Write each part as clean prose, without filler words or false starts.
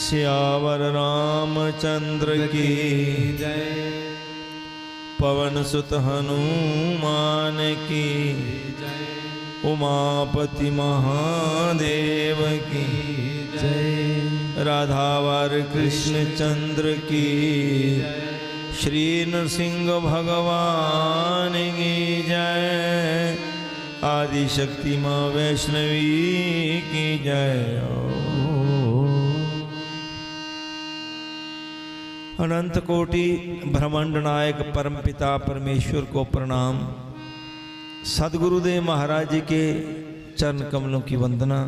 सियावर रामचंद्र की जय। पवन सुत हनुमान की जय। उमापति महादेव की जय। राधावर कृष्ण चंद्र की श्री नरसिंह भगवान की जय। आदि शक्ति माँ वैष्णवी की जय। अनंत कोटि ब्रह्मांड नायक परमपिता परमेश्वर को प्रणाम। सदगुरुदेव महाराज जी के चरण कमलों की वंदना।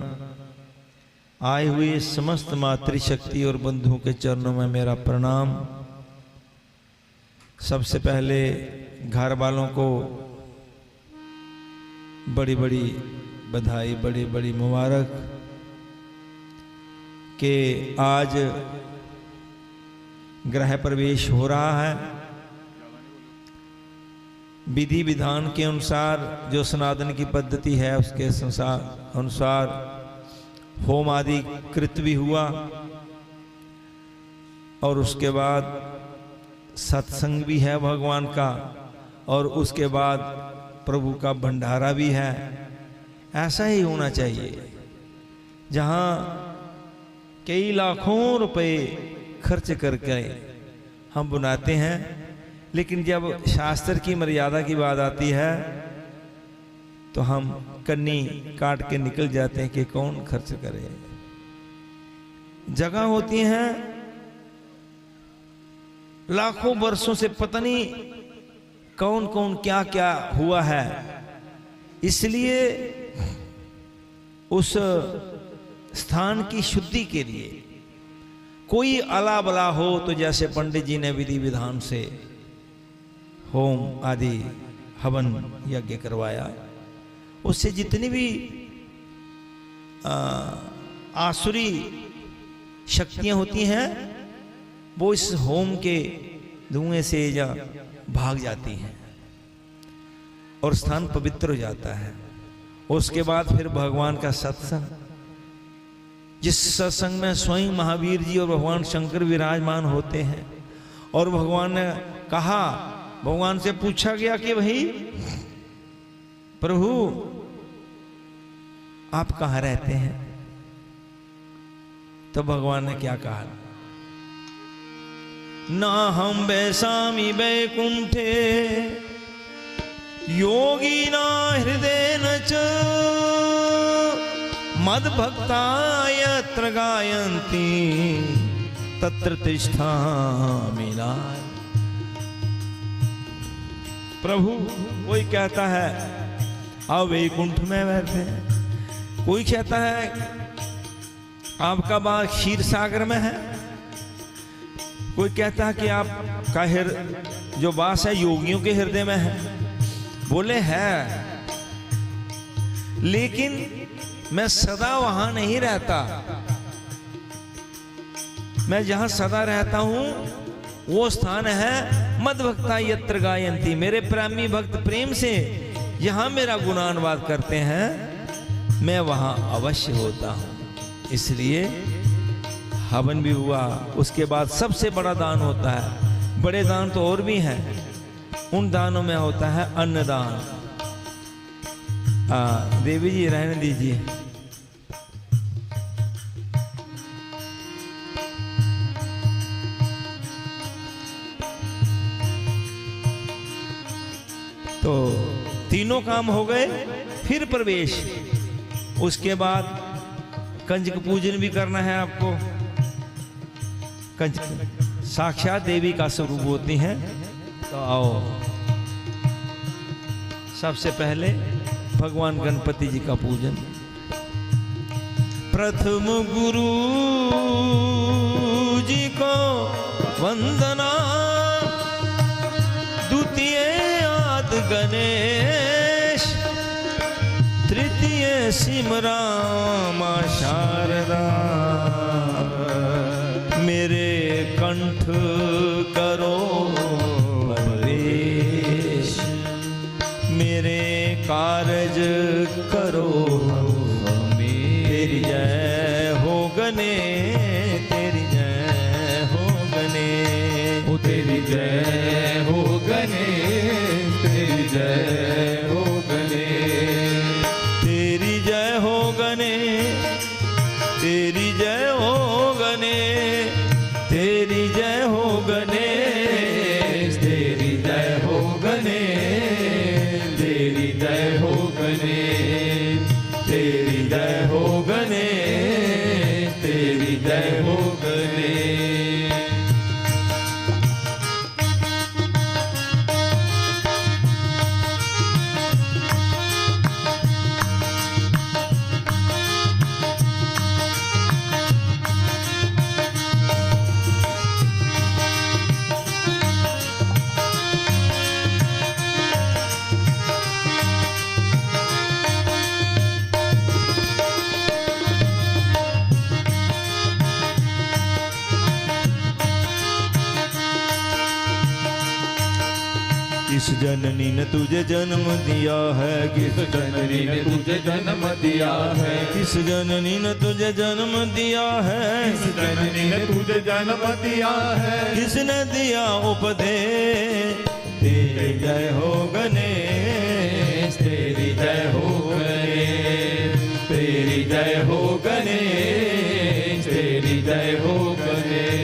आए हुए समस्त मातृशक्ति और बंधुओं के चरणों में मेरा प्रणाम। सबसे पहले घर वालों को बड़ी बड़ी बधाई, बड़ी बड़ी मुबारक कि आज गृह प्रवेश हो रहा है। विधि विधान के अनुसार जो सनातन की पद्धति है उसके अनुसार होम आदि कृत भी हुआ और उसके बाद सत्संग भी है भगवान का और उसके बाद प्रभु का भंडारा भी है। ऐसा ही होना चाहिए। जहाँ कई लाखों रुपए खर्च करके हम बनाते हैं, लेकिन जब शास्त्र की मर्यादा की बात आती है तो हम कन्नी काट के निकल जाते हैं कि कौन खर्च करे। जगह होती हैं लाखों वर्षों से पता नहीं कौन कौन क्या क्या हुआ है, इसलिए उस स्थान की शुद्धि के लिए कोई अला बला हो तो जैसे पंडित जी ने विधि विधान से होम आदि हवन यज्ञ करवाया, उससे जितनी भी आसुरी शक्तियां होती हैं वो इस होम के धुएं से या भाग जाती हैं और स्थान पवित्र हो जाता है। उसके बाद फिर भगवान का सत्संग, जिस सत्संग में स्वयं महावीर जी और भगवान शंकर विराजमान होते हैं। और भगवान ने कहा, भगवान से पूछा गया कि भाई प्रभु आप कहाँ रहते हैं? तो भगवान ने क्या कहा, ना हम बैसामी बैकुंठे योगी ना हृदय न च मद भक्ता यत्र गायन्ति तत्र तिष्ठामि नाथ। प्रभु कोई कहता है आप वैकुंठ में बैठे हैं, कोई कहता है आपका बाग क्षीर सागर में है, कोई कहता है कि आपका जो वास है योगियों के हृदय में है। बोले है, लेकिन मैं सदा वहां नहीं रहता। मैं जहां सदा रहता हूं वो स्थान है मद भक्ता यत्र गायन्ति। मेरे प्रेमी भक्त प्रेम से जहां मेरा गुणानुवाद करते हैं मैं वहां अवश्य होता हूं। इसलिए हवन भी हुआ। उसके बाद सबसे बड़ा दान होता है, बड़े दान तो और भी हैं, उन दानों में होता है अन्नदान। देवी जी रहने दीजिए। तो तीनों काम हो गए, फिर प्रवेश। उसके बाद कंजक पूजन भी करना है आपको। कंजक साक्षात देवी का स्वरूप होती हैं। तो आओ, सबसे पहले भगवान गणपति जी का पूजन। प्रथम गुरु जी को वंदना, द्वितीय आदि गणेश, तृतीय सिमरामा शारदा। मेरे कंठ करो प्रवेश, मेरे कारज करो हमें। तेरी जय हो गने, तेरी जय जय हो गणेश, तेरी जय हो गणेश, तेरी जय हो गणेश, तेरी जय हो गणेश, तेरी जय हो गणेश, तेरी जय हो गणेश, तेरी जय हो गणेश, तेरी जय हो गणेश, तेरी जय हो गणेश। किस जननी ने तुझे जन्म दिया है, किस जननी ने तुझे जन्म दिया है, किस जननी ने तुझे जन्म दिया है, किस जननी ने तुझे जन्म दिया है, किसने दिया उपदेश, तेरी जय हो गणेश, तेरी जय हो गणेश, तेरी जय हो गणेश, तेरी जय हो गणेश।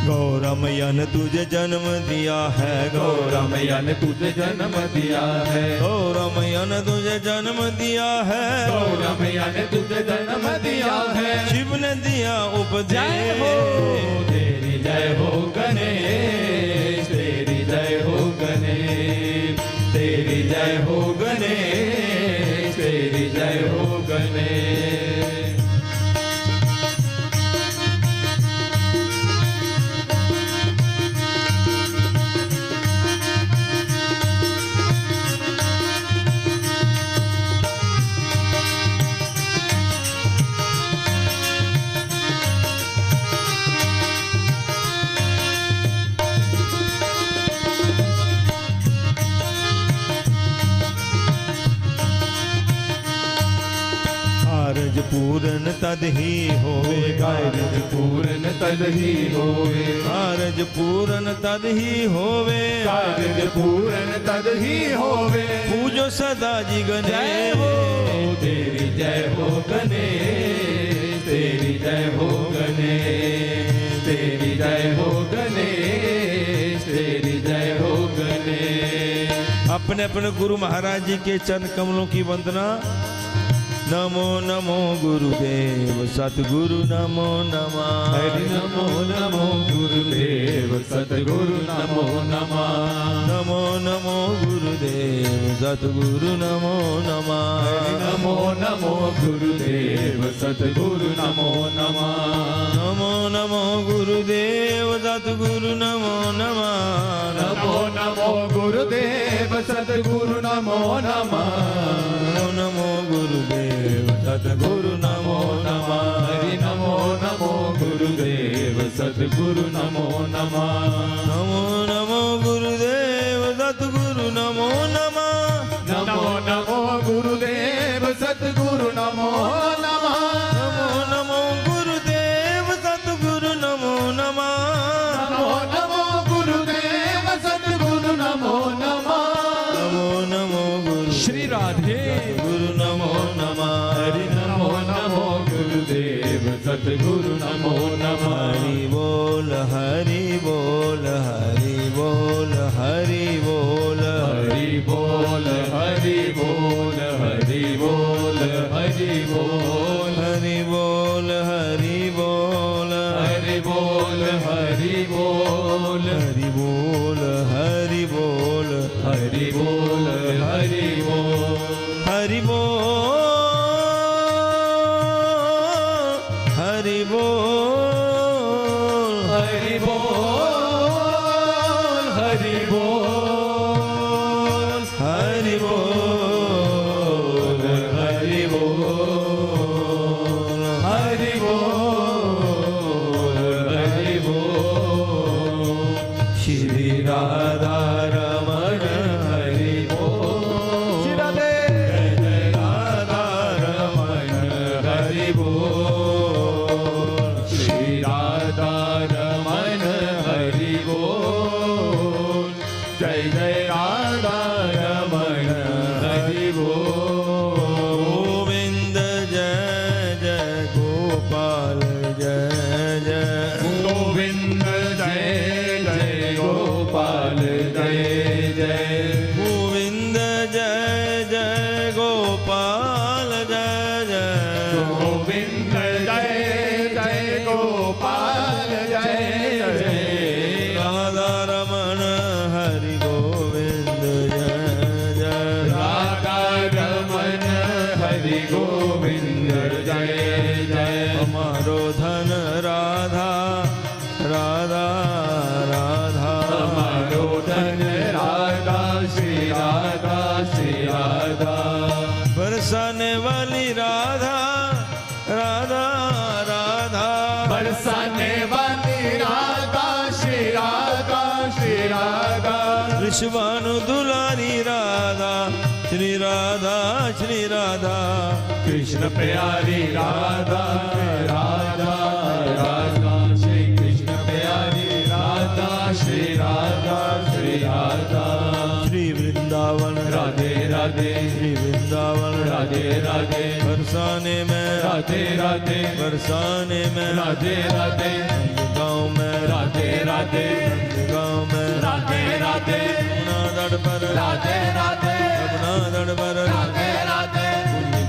गौरा मैया ने तुझे जन्म दिया है, गौरा मैया ने तुझे जन्म दिया है, गौरा मैया ने तुझे जन्म दिया है, गौरा मैया ने तुझे जन्म दिया है, शिव ने दिया उपदेश, जय हो तेरी जय हो गणेश, तेरी जय हो गणेश, तेरी जय हो गणेश, तेरी जय हो गणेश। कारज पूरन तद ही होवे, कारज पूरन तद ही होवे, कारज पूरन तद ही होवे, कारज पूरन तद ही होवे, पूजो सदा जी जय गणेश, हो तेरी जय हो गणेश, तेरी जय हो गणेश, तेरी जय हो गणेश, तेरी जय हो गणेश। अपने अपने गुरु महाराज जी के चरण कमलों की वंदना। नमो नमो गुरुदेव सतगुरु नमो नमः, हरि नमो नमो गुरुदेव सतगुरु नमो नमः, नमो नमो गुरुदेव सतगुरु नमो नमः, हरि नमो नमो गुरुदेव सतगुरु नमो नमः, नमो नमो गुरुदेव सतगुरु नमो नमः, नमो नमो गुरुदेव सतगुरु नमो नमः, नमो नमो गुरुदेव सतगुरु नमो नमः, हरि नमो नमो गुरुदेव सतगुरु नमो नमः, नमो नमो गुरुदेव सतगुरु नमो नमः, नमो नमो गुरुदेव सतगुरु नमो नमः, नमो नमो गुरुदेव सतगुरु नमो नमः, नमो नमो गुरुदेव सतगुरु नमो नमः, नमो नमो गुरु श्री राधे गुरु नमो नमः, हरि नमो नमो गुरुदेव सतगुरु नमो नमः, हरि बोल हरि बोल हरि बोल हरि बोल हरि बोल हरि बोल हरि बोल हरि बोल हरि बोल हरि बोल हरि बोल हरि बोल हरि बोल हरि बोल हरि बोल हरि बोल हरि बोल बोल हरि बोल हरि बोल हरि बोल श्री राधा रमण हरि बोल श्री राधे जय राधा रमण हरि बोल श्री राधा रमण हरि बोल जय जय राधा रमण हरि बोल गोविंद जय जय गोपाल जय जय गोविंद जय जय गोपाल जय जय गोविंद जय जय गोपाल जय जय गोविंद जय जय गोपाल जय जय राधा रमण हरि गोविंद जय जय राधा रमण हरि गोविंद जय जय हमारो धन राधा राधा राधा हमारो धन राधा श्री राधा श्री राधा बरसाने वाली राधा राधा राधा बरसाने वाली राधा श्री राधा श्री राधा विश्वानु दुलारी राधा श्री राधा श्री राधा कृष्ण प्यारी राधा राधा राधा श्री कृष्ण प्यारी राधा श्री राधा श्री राधा श्री वृंदावन राधे राधे श्री वृंदावन राधे राधे बरसाने में राधे राधे बरसाने में राधे राधे गाँव में राधे राधे गाँव में राधे राधे अपना दड़ पर राधे राधे अपना दड़ पर राधे राधे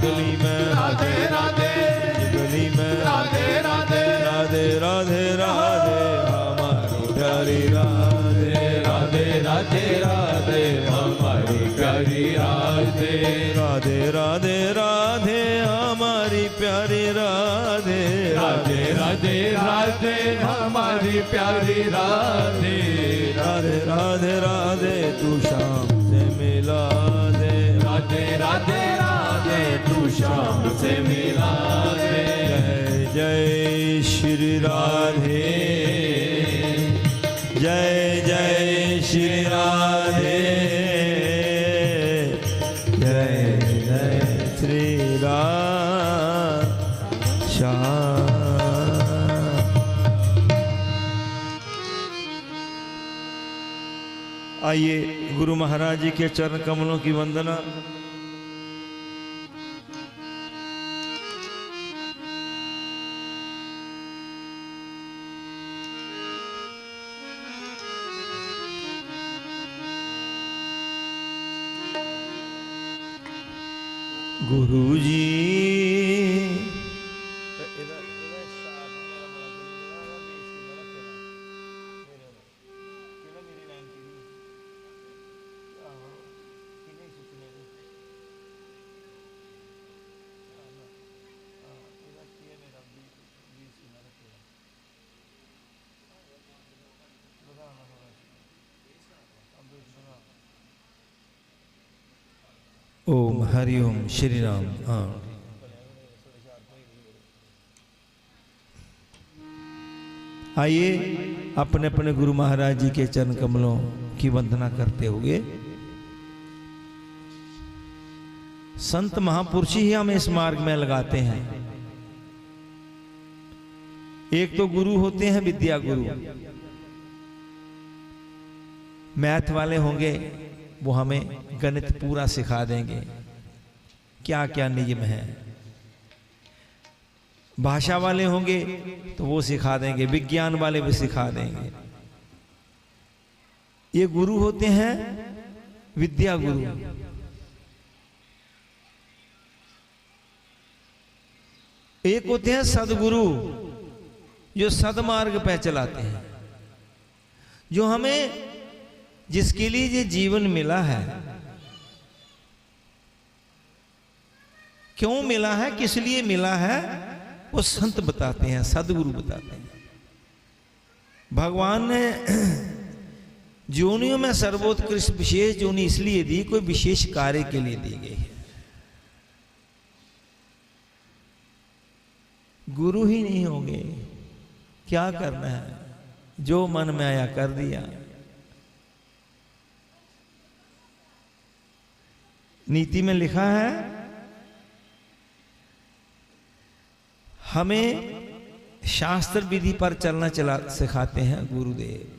गली में राधे राधे गली में राधे राधे राधे राधे राधे हमारी प्यारी राधे राधे राधे राधे हमारी प्यारी राधे राधे राधे राधे हमारी प्यारी राधे राधे राधे राधे हमारी प्यारी राधे राधे राधे राधे तू शाम से मिला दे राधे राधे राधे तू शाम से मिला दे जय जय श्री राधे जय जय श्री राधे जय जय श्री राधा आइए गुरु महाराज जी के चरण कमलों की वंदना। गुरु जी ओम हरिओम श्री राम। हाँ आइए अपने अपने गुरु महाराज जी के चरण कमलों की वंदना करते हुए संत महापुरुष ही हमें इस मार्ग में लगाते हैं। एक तो गुरु होते हैं विद्या गुरु, मैथ वाले होंगे वो हमें गणित पूरा सिखा देंगे, क्या क्या नियम है। भाषा वाले होंगे तो वो सिखा देंगे, विज्ञान वाले भी सिखा देंगे। ये गुरु होते हैं विद्या गुरु। एक होते हैं सदगुरु जो सदमार्ग पे चलाते हैं, जो हमें जिसके लिए ये जीवन मिला है, क्यों मिला है, किस लिए मिला है, वो संत बताते हैं, सदगुरु बताते हैं। भगवान ने जोनियों में सर्वोत्कृष्ट विशेष जोनी इसलिए दी, कोई विशेष कार्य के लिए दी गई है। गुरु ही नहीं होंगे, क्या करना है, जो मन में आया कर दिया। नीति में लिखा है हमें शास्त्र विधि पर चलना सिखाते हैं गुरुदेव।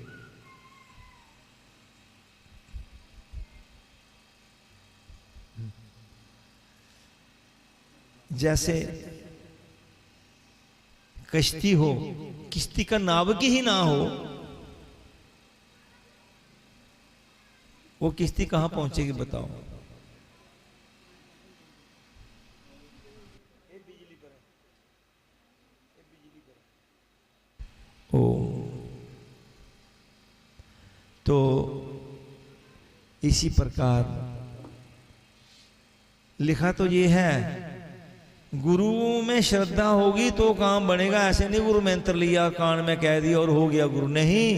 जैसे कश्ती हो, किश्ती का नाविक ही ना हो, वो किश्ती कहां पहुंचेगी बताओ। ओ तो इसी प्रकार लिखा तो ये है, गुरु में श्रद्धा होगी तो काम बनेगा। ऐसे नहीं गुरु मंत्र लिया कान में कह दिया और हो गया गुरु, नहीं।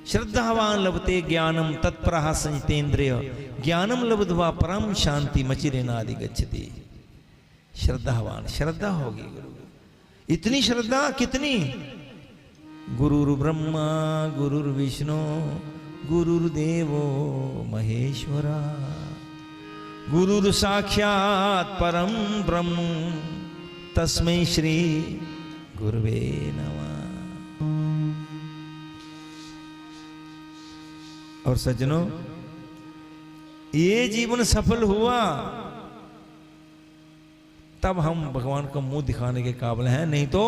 श्रद्धावान लभते ज्ञानम तत्परः संजितेन्द्रिय ज्ञानम लब्ध्वा परम शांति मचिरेनादि गच्छति। श्रद्धावान, श्रद्धा होगी गुरु। इतनी श्रद्धा कितनी, गुरुर् ब्रह्मा गुरुर्विष्णु गुरुर्देवो महेश्वरा गुरुर् साक्षात् परम ब्रह्म तस्मै श्री गुरुवे नमः। और सज्जनों, ये जीवन सफल हुआ तब हम भगवान का मुंह दिखाने के काबिल हैं, नहीं तो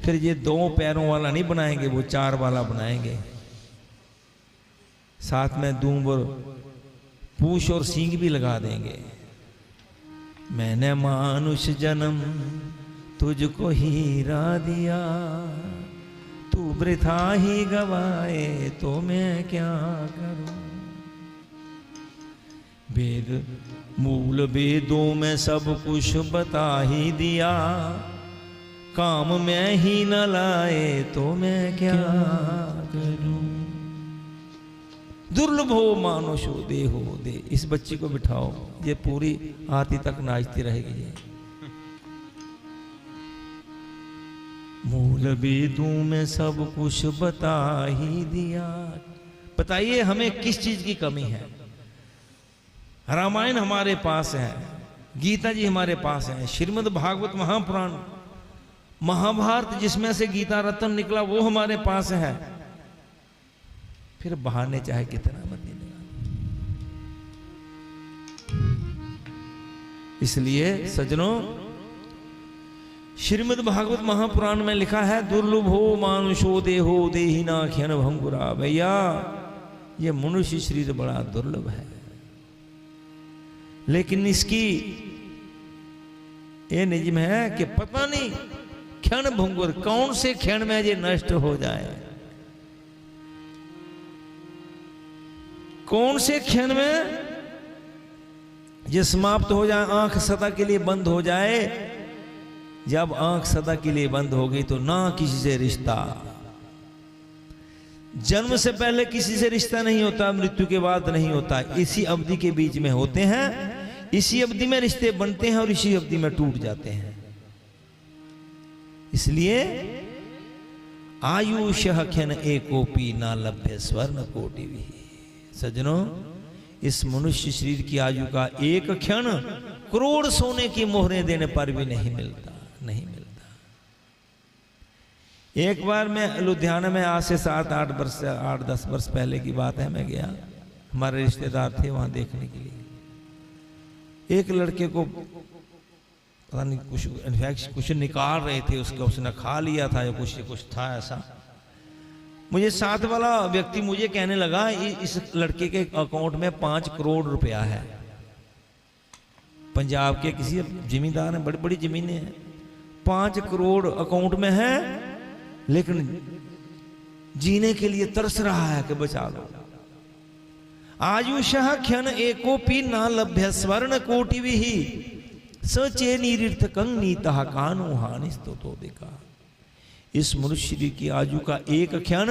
फिर ये 2 पैरों वाला नहीं बनाएंगे, वो 4 वाला बनाएंगे। साथ में दूंब और पूंछ और सींग भी लगा देंगे। मैंने मानुष जन्म तुझको हीरा दिया, तू वृथा ही गवाए तो मैं क्या करूं। वेद मूल वेदों में सब कुछ बता ही दिया, काम में ही न लाए तो मैं क्या करूं। दुर्लभ हो मानुषो देहो दे। इस बच्ची को बिठाओ, ये पूरी आरती तक नाचती रहेगी। ये मूल वेदों में सब कुछ बता ही दिया। बताइए हमें किस चीज की कमी है। रामायण हमारे पास है, गीता जी हमारे पास है, श्रीमद् भागवत महापुराण, महाभारत जिसमें से गीता रत्न निकला वो हमारे पास है। फिर बहाने चाहे कितना मत देना। इसलिए सज्जनों, श्रीमद् भागवत महापुराण में लिखा है, दुर्लभ हो मानुषो देहो देहिना क्षण भंगुरा। भैया ये मनुष्य शरीर बड़ा दुर्लभ है, लेकिन इसकी ये नियम है कि पता नहीं क्षण भंगुर कौन से क्षण में ये नष्ट हो जाए, कौन से क्षण में ये समाप्त हो जाए, आंख सदा के लिए बंद हो जाए। जब आंख सदा के लिए बंद हो गई तो ना किसी से रिश्ता, जन्म से पहले किसी से रिश्ता नहीं होता, मृत्यु के बाद नहीं होता, इसी अवधि के बीच में होते हैं। इसी अवधि में रिश्ते बनते हैं और इसी अवधि में टूट जाते हैं। इसलिए आयुष्य क्षण एकोपी ना लभ्य स्वर्ण कोटि भी। सज्जनों, इस मनुष्य शरीर की आयु का एक क्षण करोड़ सोने की मोहरें देने पर भी नहीं मिलता, नहीं मिलता। एक बार मैं लुधियाना में आज से 8-10 वर्ष पहले की बात है, मैं गया, हमारे रिश्तेदार थे वहां देखने के लिए। एक लड़के को पता नहीं कुछ इन्फेक्शन कुछ निकाल रहे थे उसका, उसने खा लिया था या कुछ था ऐसा। मुझे साथ वाला व्यक्ति मुझे कहने लगा इस लड़के के अकाउंट में 5 करोड़ रुपया है। पंजाब के किसी जमींदार हैं, बड़ी बड़ी जमीनें हैं, 5 करोड़ अकाउंट में है, लेकिन जीने के लिए तरस रहा है कि बचा लो। आयुषः क्षण एकोपी ना लभ्य स्वर्ण कोटि भी सचे निरीर्थकं नीतः कानो हानि स्तुतो दिका। इस मनुष्य की आयु का एक क्षण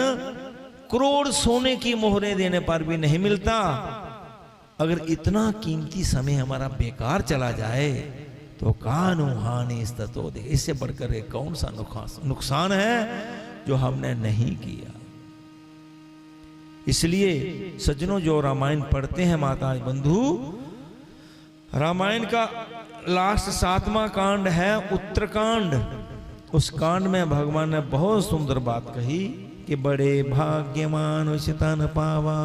करोड़ सोने की मोहरें देने पर भी नहीं मिलता। अगर इतना कीमती समय हमारा बेकार चला जाए तो कानु हानि स्ततो दे, इससे बढ़कर एक कौन सा नुकसान है जो हमने नहीं किया। इसलिए सज्जनों, जो रामायण पढ़ते हैं माता बंधु, रामायण का लास्ट 7वां कांड है उत्तरकांड। उस कांड में भगवान ने बहुत सुंदर बात कही कि बड़े भाग्यमान तन पावा,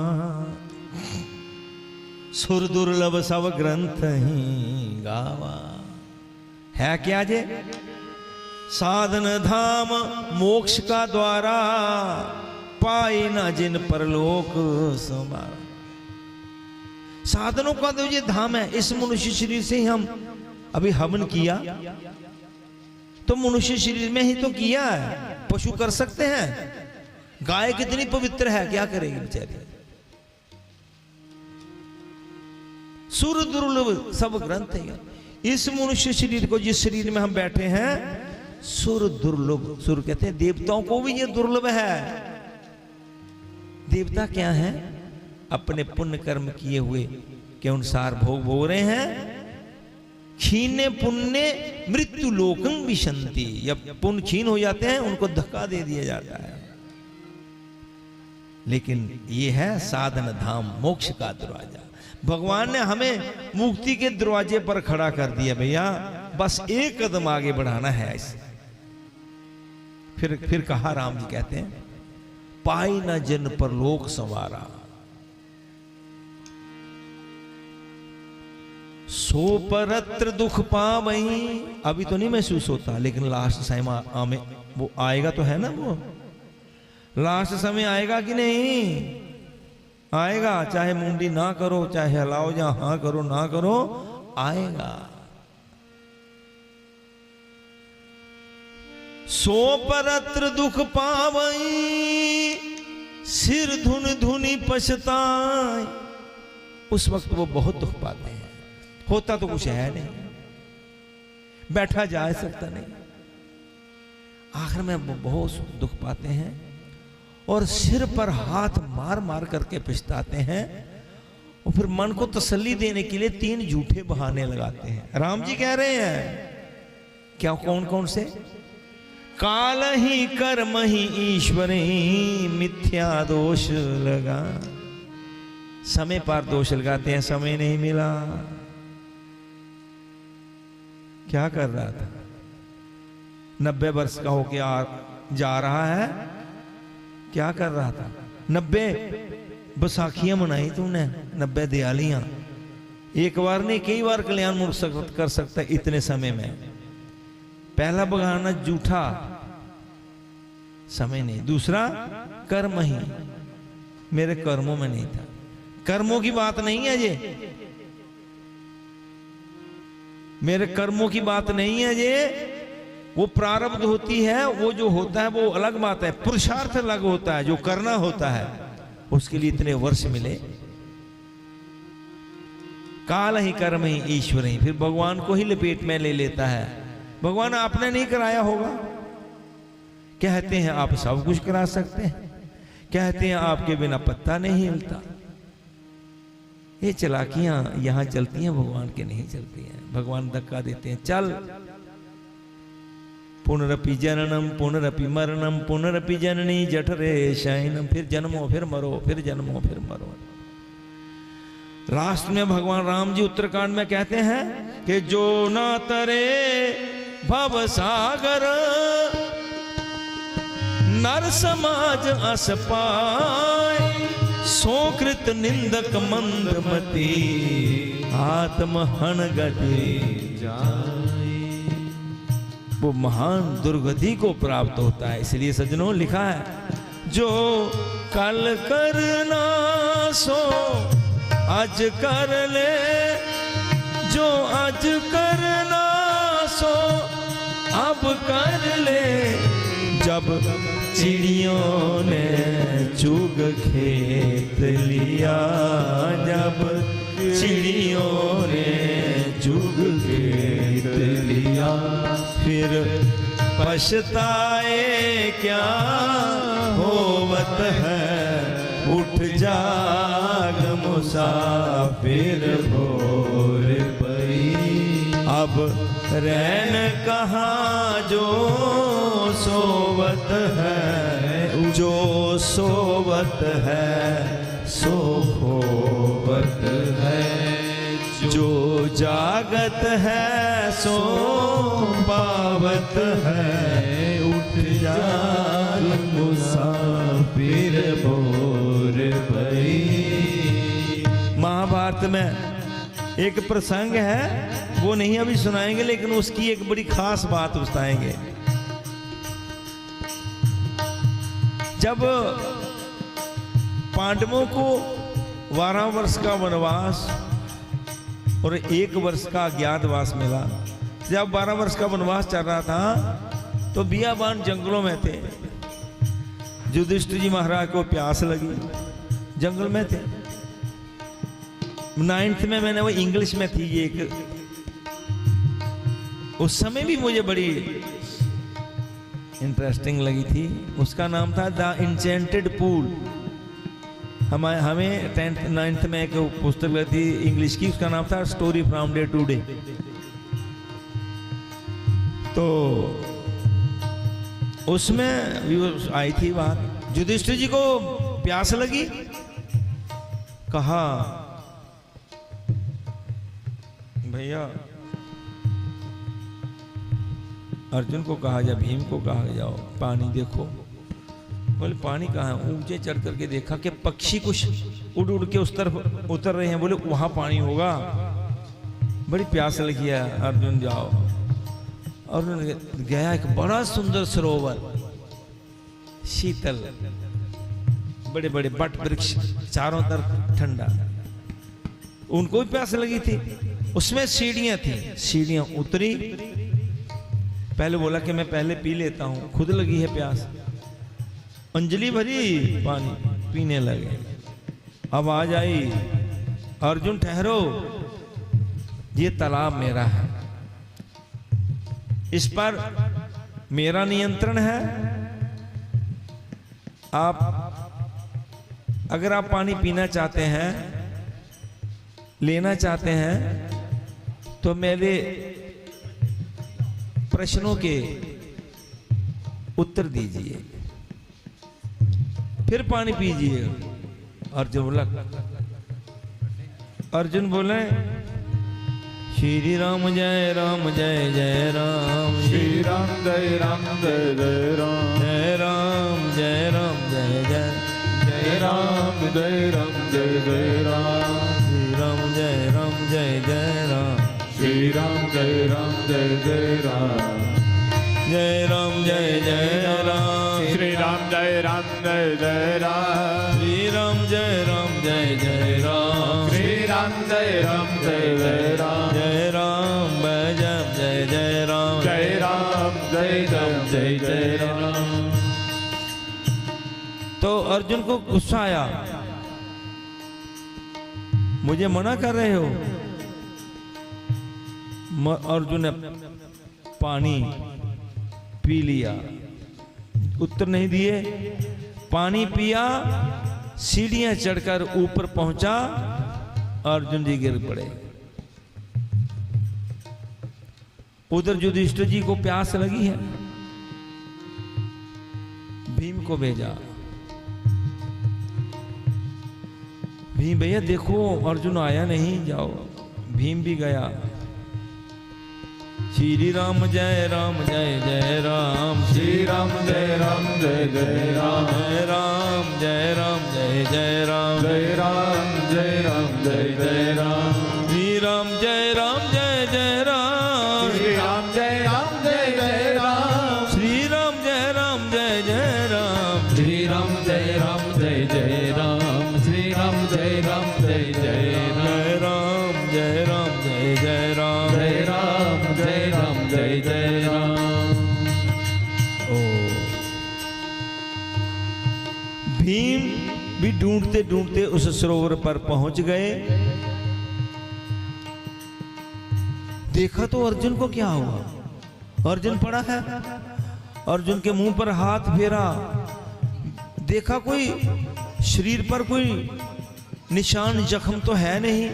सुर दुर्लभ सब ग्रंथ ही गावा। है क्या जे? साधन धाम मोक्ष का द्वारा, पाए ना जिन परलोक समारा। साधनों का तो ये धाम है। इस मनुष्य शरीर से ही हम अभी हवन किया तो मनुष्य शरीर में ही तो किया है। पशु कर सकते हैं? गाय कितनी पवित्र है, क्या करेगी बेचारी। सुर दुर्लभ सब ग्रंथ है। इस मनुष्य शरीर को, जिस शरीर में हम बैठे हैं, सुर दुर्लभ, सुर कहते हैं देवताओं को भी ये दुर्लभ है। देवता क्या है? अपने पुण्य कर्म किए हुए के अनुसार भोग भोग रहे हैं। क्षीणे पुण्य मृत्यु लोकं विशंति, जब पुण्य क्षीण हो जाते हैं उनको धक्का दे दिया जाता है। लेकिन ये है साधन धाम, मोक्ष का दरवाजा। भगवान ने हमें मुक्ति के दरवाजे पर खड़ा कर दिया। भैया बस एक कदम आगे बढ़ाना है। फिर कहा, राम जी कहते हैं, पाई न जन पर लोक संवारा, सो परत्र दुख पावई। अभी तो नहीं महसूस होता, लेकिन लास्ट समय वो आएगा तो है ना। वो लास्ट समय आएगा कि नहीं आएगा? चाहे मुंडी ना करो, चाहे हलाओ, या हाँ करो ना करो, आएगा। सो परत्र दुख पावई, सिर धुन धुनी पछताए। उस वक्त वो बहुत दुख पाते हैं। होता तो कुछ है नहीं, बैठा जा सकता नहीं, आखिर में वो बहुत दुख पाते हैं और सिर पर हाथ मार मार करके पछताते हैं। और फिर मन को तसल्ली देने के लिए 3 झूठे बहाने लगाते हैं। राम जी कह रहे हैं क्या? कौन कौन से? काल ही कर्म ही ईश्वर ही मिथ्या दोष लगा। समय पर दोष लगाते हैं, समय नहीं मिला। क्या कर रहा था? 90 वर्ष का होके जा रहा है, क्या कर रहा था? 90 बैसाखियां मनाई तूने, 90 दिवालियां। एक बार नहीं, कई बार कल्याण कर सकता है इतने समय में। पहला बगाना झूठा, समय नहीं। दूसरा कर्म ही, मेरे कर्मों में नहीं था। कर्मों की बात नहीं है ये, मेरे कर्मों की बात नहीं है ये। वो प्रारब्ध होती है, वो जो होता है वो अलग बात है। पुरुषार्थ अलग होता है, जो करना होता है उसके लिए इतने वर्ष मिले। काल ही कर्म ही ईश्वर ही, फिर भगवान को ही लपेट में ले लेता है। भगवान आपने नहीं कराया होगा, कहते हैं आप सब कुछ करा सकते हैं, कहते हैं आपके बिना पत्ता नहीं हिलता। ये चालाकियां यहां चलती हैं, भगवान के नहीं चलती हैं। भगवान धक्का देते हैं, चल पुनरपि जननम पुनरपि मरणम पुनरपि जननी जठरे शयनम। फिर जन्मो फिर मरो, फिर जन्मो फिर मरो। लास्ट में भगवान राम जी उत्तरकांड में कहते हैं कि जो ना तरे भव सागर, नर समाज अस पाए। सोकृत निंदक मंदमती, आत्महन गति जाए। वो महान दुर्गति को प्राप्त होता है। इसलिए सज्जनों लिखा है, जो कल करना सो आज कर ले, जो आज करना सो अब कर ले। जब चिड़ियों ने चुग खेत लिया, जब चिड़ियों ने चुग खेत लिया, फिर पछताए क्या होवत है, उठ जाग मुसाफिर भोर पई। अब रैन कहाँ जो सोवत है, जो सोवत है सो खोवत है, जो जागत है सो पावत है, उठ जाग मुसाफिर भोर भई। महाभारत में एक प्रसंग है, वो नहीं अभी सुनाएंगे, लेकिन उसकी एक बड़ी खास बात बताएंगे। जब पांडवों को 12 वर्ष का वनवास और 1 वर्ष का अज्ञातवास मिला। जब 12 वर्ष का वनवास चल रहा था तो बियाबान जंगलों में थे। युधिष्ठिर जी महाराज को प्यास लगी, जंगल में थे। 9th में मैंने वो इंग्लिश में थी ये एक, उस समय भी मुझे बड़ी इंटरेस्टिंग लगी थी। उसका नाम था द इंचेंटेड पूल। हमें 10th 9th में एक पुस्तक लगी थी इंग्लिश की, उसका नाम था story from day to day. तो उसमें आई थी बात, युधिष्ठिर जी को प्यास लगी, कहा भैया, अर्जुन को कहा जा, भीम को कहा जाओ पानी देखो। बोले पानी कहाँ है? ऊंचे चढ़ करके देखा कि पक्षी कुछ उड़ उड़ के उस तरफ उतर रहे हैं। बोले वहां पानी होगा, बड़ी प्यास लगी है, अर्जुन जाओ। अर्जुन गया, एक बड़ा सुंदर सरोवर, शीतल, बड़े बड़े बट वृक्ष, चारों तरफ ठंडा। उनको भी प्यास लगी थी। उसमें सीढ़ियां थी, सीढ़ियां उतरी। पहले बोला कि मैं पहले पी लेता हूं, खुद लगी है प्यास। अंजलि भरी, पानी पीने लगे। आवाज आई, अर्जुन ठहरो, ये तालाब मेरा है, इस पर मेरा नियंत्रण है। अगर आप पानी पीना चाहते हैं, लेना चाहते हैं, तो मेरे प्रश्नों के उत्तर दीजिए, फिर पानी पीजिए। अर्जुन बोले श्री राम जय राम जय जय राम, श्री राम जय राम जय जय राम, जय राम जय राम जय जय, जय राम जय राम जय जय राम, श्री राम जय राम जय जय राम, श्री राम जय राम जय जय राम, जय राम जय जय राम, श्री राम जय राम जय जय राम, श्री राम जय राम जय जय राम, श्री राम जय राम जय जय राम, जय राम जय जय राम, जय राम जय राम जय जय राम। तो अर्जुन को गुस्सा आया, मुझे मना कर रहे हो। अर्जुन ने पानी पी लिया, उत्तर नहीं दिए। पानी पिया, सीढ़ियां चढ़कर ऊपर पहुंचा, अर्जुन जी गिर पड़े। उधर युधिष्ठिर जी को प्यास लगी है, भीम को भेजा, भीम भैया देखो अर्जुन आया नहीं, जाओ। भीम भी गया। श्री राम जय राम जय जय राम, श्री राम जय राम जय जय राम, जय राम जय राम जय जय राम, जय राम जय राम जय जय राम, श्री राम जय राम जय जय राम, श्री राम जय राम जय जय राम, श्री राम जय राम जय जय राम, श्री राम जय राम जय जय राम, श्री राम जय राम जय जय राम, जय राम जय राम जय जय राम, जय राम जय राम जय जय राम। भीम भी ढूंढते ढूंढते उस सरोवर पर पहुंच गए। देखा तो अर्जुन को क्या हुआ, अर्जुन पड़ा है, अर्जुन के मुंह पर हाथ फेरा, देखा कोई शरीर पर कोई निशान जख्म तो है नहीं।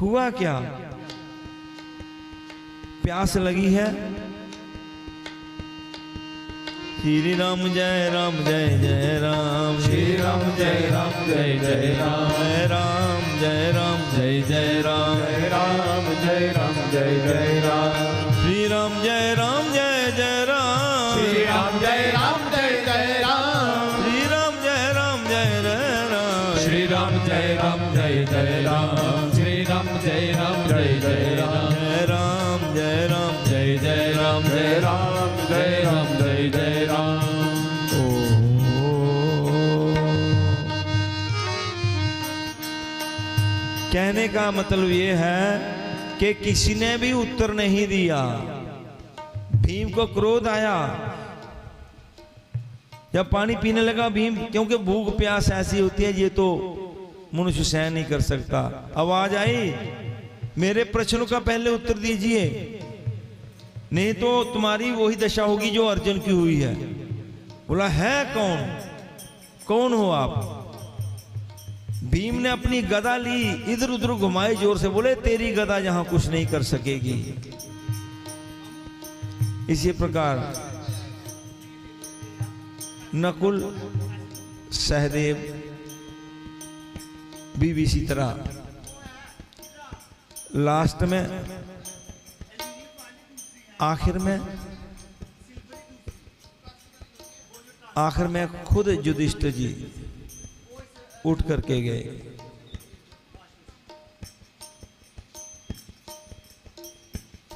हुआ क्या? प्यास लगी है। श्री राम जय राम जय जय राम, श्री राम जय राम जय जय राम, जय राम जय राम जय जय राम, जय राम जय राम जय जय राम, श्री राम जय राम जय जय राम, श्री राम जय राम जय जय राम, श्री राम जय राम जय जय राम, श्री राम जय राम जय जय राम, श्री राम जय राम जय जय राम, जय राम जय राम जय जय राम, जय राम जय राम जय जय राम। कहने का मतलब ये है कि किसी ने भी उत्तर नहीं दिया। भीम को क्रोध आया जब पानी पीने लगा भीम, क्योंकि भूख प्यास ऐसी होती है ये तो मनुष्य सहन नहीं कर सकता। आवाज आई, मेरे प्रश्नों का पहले उत्तर दीजिए, नहीं तो तुम्हारी वही दशा होगी जो अर्जुन की हुई है। बोला है कौन? कौन हो आप? भीम ने अपनी गदा ली, इधर उधर घुमाई जोर से, बोले तेरी गदा यहां कुछ नहीं कर सकेगी। इसी प्रकार नकुल सहदेव भी इसी तरह लास्ट में आखिर में खुद युधिष्ठिर जी उठ करके गए।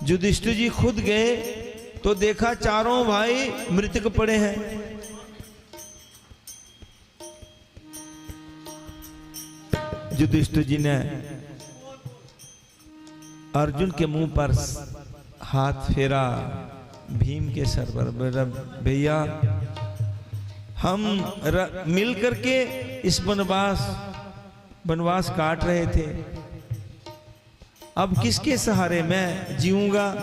युधिष्ठिर जी खुद गए तो देखा चारों भाई मृतक पड़े हैं। युधिष्ठिर जी ने अर्जुन के मुंह पर हाथ फेरा, भीम के सर पर, भैया हम मिल करके इस वनवास काट रहे थे, अब किसके सहारे मैं जीऊंगा?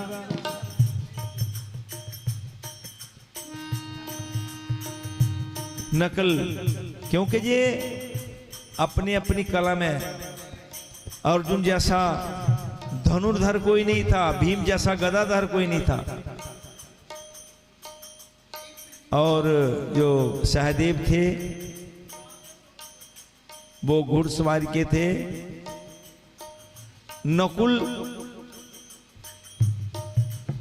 नकल, क्योंकि ये अपनी अपनी कला में अर्जुन जैसा धनुर्धर कोई नहीं था, भीम जैसा गदाधर कोई नहीं था, और जो सहदेव थे वो घुड़सवारी के थे। नकुल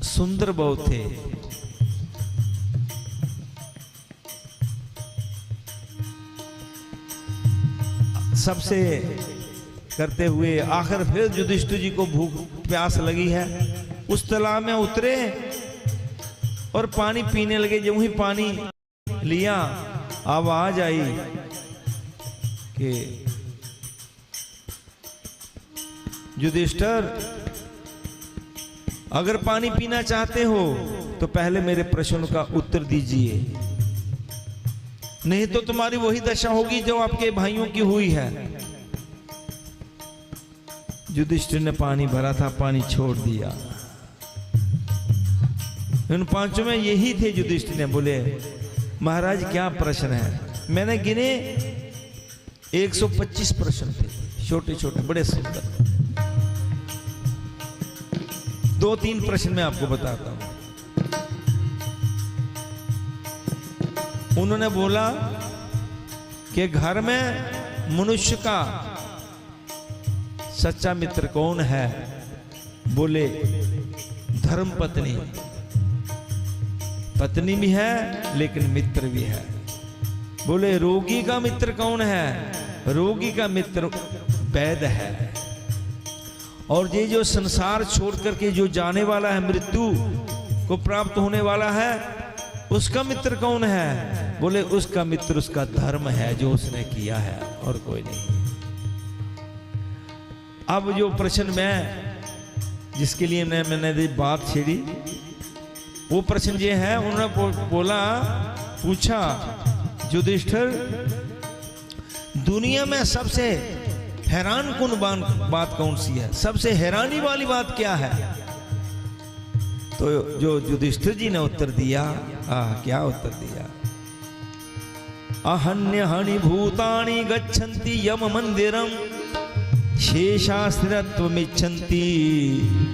सुंदर बहुत थे, सबसे करते हुए आखिर फिर युधिष्ठिर जी को भूख प्यास लगी है, उस तालाब में उतरे और पानी पीने लगे। जब ही पानी लिया आवाज आई कि युधिष्ठिर अगर पानी पीना चाहते हो तो पहले मेरे प्रश्न का उत्तर दीजिए, नहीं तो तुम्हारी वही दशा होगी जो आपके भाइयों की हुई है। युधिष्ठिर ने पानी भरा था, पानी छोड़ दिया। इन पांचों में यही थे। युधिष्ठिर ने बोले महाराज क्या प्रश्न है? मैंने गिने 125 प्रश्न थे, छोटे छोटे बड़े सुंदर। 2-3 प्रश्न मैं आपको बताता हूं। उन्होंने बोला कि घर में मनुष्य का सच्चा मित्र कौन है? बोले धर्म पत्नी, पत्नी भी है लेकिन मित्र भी है। बोले रोगी का मित्र कौन है? रोगी का मित्र वैद्य है। और ये जो संसार छोड़ करके जो जाने वाला है, मृत्यु को प्राप्त होने वाला है, उसका मित्र कौन है? बोले उसका मित्र उसका धर्म है जो उसने किया है, और कोई नहीं। अब जो प्रश्न मैं जिसके लिए मैंने बात छेड़ी वो प्रश्न ये है। उन्होंने बोला, पूछा युधिष्ठिर दुनिया में सबसे हैरान कुन बात कौन सी है? सबसे हैरानी वाली बात क्या है? तो जो युधिष्ठिर जी ने उत्तर दिया, क्या उत्तर दिया? अहन्य हनि भूतानि गच्छन्ति यम मंदिरम शेषास्थिरत्वमिच्छन्ति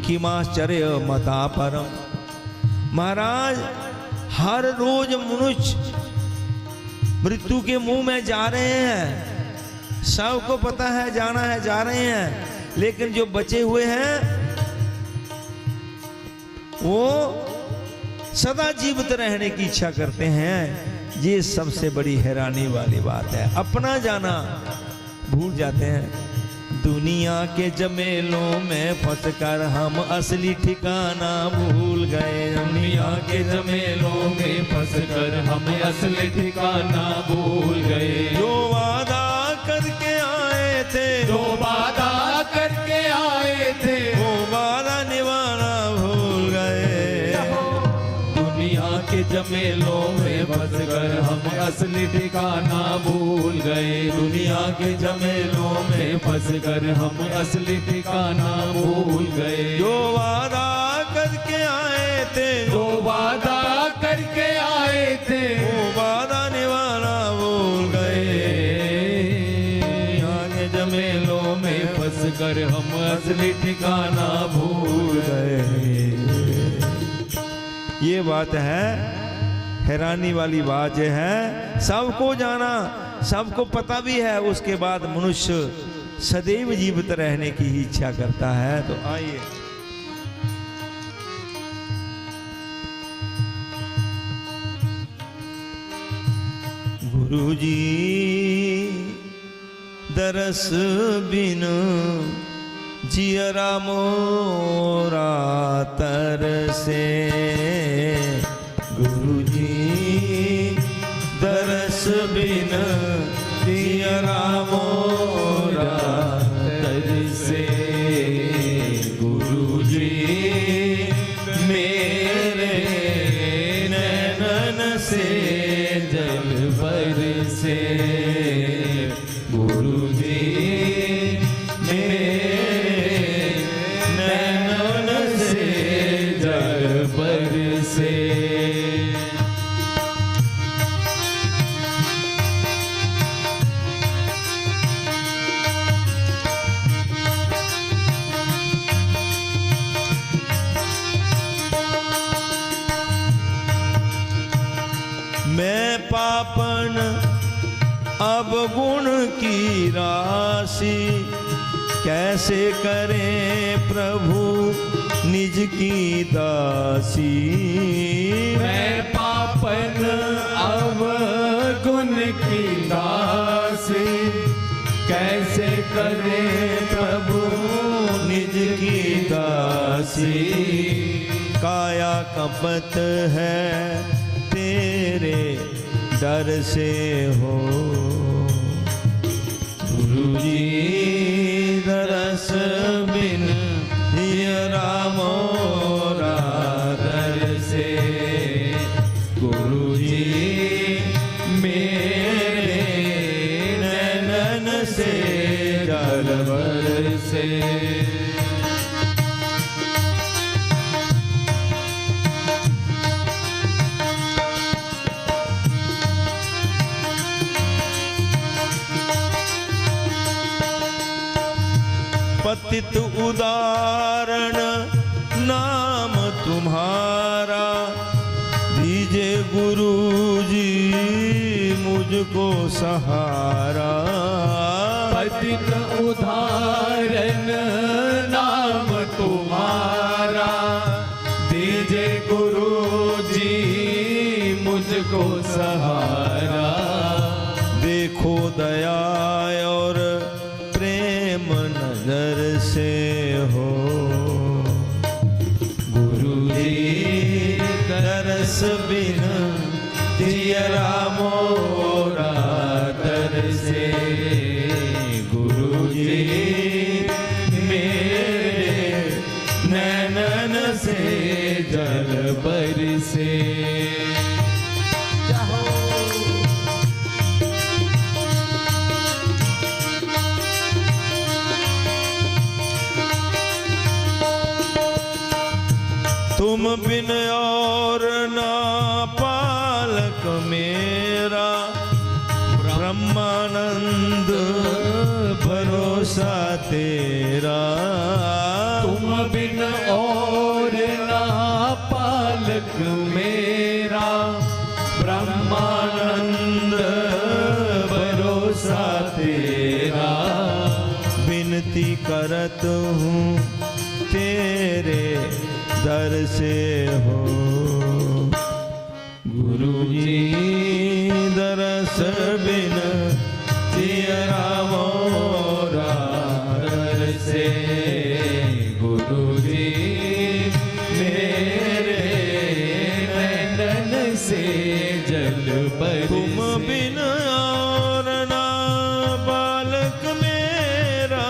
किमाश्चर्य मता परम। महाराज, हर रोज मनुष्य मृत्यु के मुंह में जा रहे हैं, सबको पता है जाना है, जा रहे हैं, लेकिन जो बचे हुए हैं वो सदा जीवित रहने की इच्छा करते हैं। ये सबसे बड़ी हैरानी वाली बात है, अपना जाना भूल जाते हैं। दुनिया के जमेलों में फंसकर हम असली ठिकाना भूल गए। दुनिया के जमेलों में फंसकर हम असली ठिकाना भूल गए। जो वादा करके आए थे, जो वादा करके आए थे, वो वादा निभाना भूल गए। दुनिया के जमेलों में फंसकर हम असली ठिकाना भूल गए। दुनिया के जमेलों में फंसकर हम असली ठिकाना भूल गए। जो वादा करके आए थे, जो वादा करके आए थे, वो वादा निभाना भूल गए। आगे जमेलों में फंसकर हम असली ठिकाना भूल गए। ये बात है, हैरानी वाली बात यह है, सबको जाना, सबको पता भी है, उसके बाद मनुष्य सदैव जीवित रहने की ही इच्छा करता है। तो आइए गुरुजी दरस बिन जियरा मोरा तरसे। गुरुजी दरस बिन जियरा मोरा तरसे। गुरुजी मेरे नैनन से जल बरसे। गुरुजी मैं पापन अब गुण की राशि, कैसे करें प्रभु निज की दासी। मैं पापन अब गुण की दासी, कैसे करें प्रभु निज की दासी। काया कपट है तेरे डर से हो। गुरुजी दरस बिन जियरा मोरा तरसे। गुरुजी मेरे नैनन से जल बरसे। पतित उदाहरण नाम तुम्हारा, दीजे गुरुजी मुझको सहारा। पतित उदाहरण नाम तुम्हारा, दीजे गुरुजी मुझको सहारा। देखो दया और प्रेम नजर से हो। गुरुजी दरस बिन जियरा मोरा तरसे। गुरुजी मेरे नैनन से जल बरसे। तुम बिन और ना पालक मेरा, ब्रह्मानंद भरोसा तेरा। तुम बिन और ना पालक मेरा, ब्रह्मानंद भरोसा तेरा। विनती करत हूँ तेरे दर से हो, गुरुजी दरस बिन जियरा मोरा दर से। गुरुजी मेरे नैनन से जल बरसे। तुम बिन और ना बालक मेरा,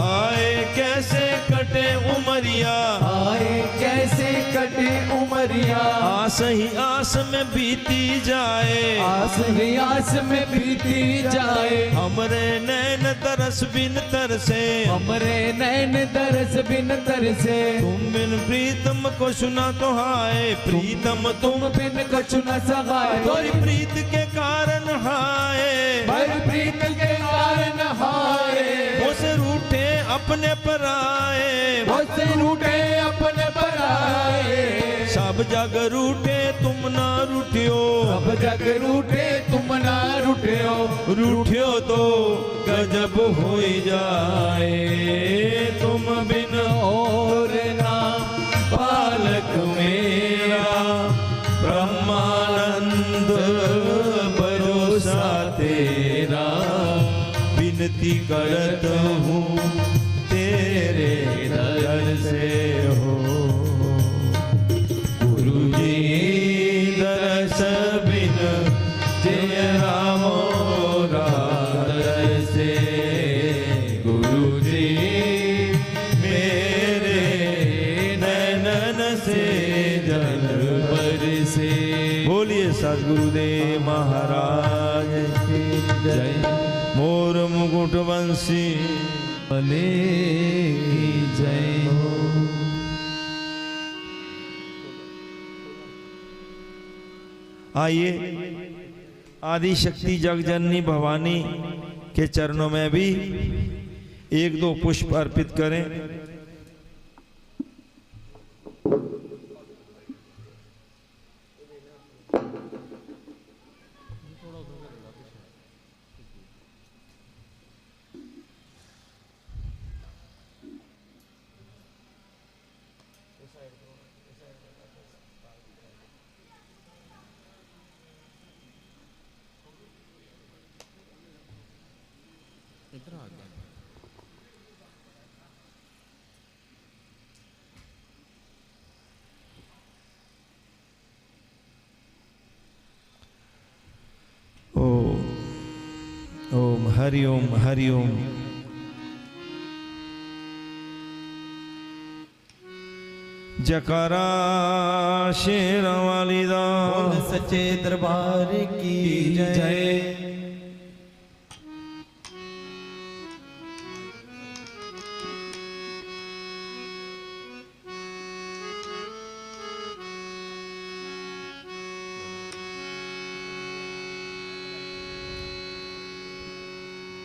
आए कैसे कटे उमरिया, आए कैसे कटे उमरिया। आस ही आस में बीती जाए, आस ही आस में बीती जाए। हमरे नैन तरस बिन तरसे, हमरे नैन तरस बिन तरसे। तुम बिन प्रीतम को सुना तो हाय, प्रीतम तुम बिन कछु न सहाय। तोरी प्रीत के कारण हाय, भर प्रीत के कारण हाय। उस रूठे अपने पर आए, मुझसे रूठे अपने पराए। सब जग रूठे तुम ना रूठियो, सब जग रूठे तुम ना रूठियो। रूठियो तो गजब हो जाए। तुम बिन और ना बालक मेरा, ब्रह्मानंद भरोसा तेरा। विनती करत हूँ तेरे दर से हो, गुरुजी दरस बिन जियरा मोरा दर से। गुरुजी मेरे नैनन से जल बरसे। बोलिए सद्गुरुदेव महाराज की जय। मोर मुकुट वंशी भले की जय हो। आइए आदि शक्ति जगजननी भवानी के चरणों में भी एक दो पुष्प अर्पित करें। ओम हरि ओम हरि ओम। जकारा शेर वाली दा, बोल सच्चे दरबार की जय।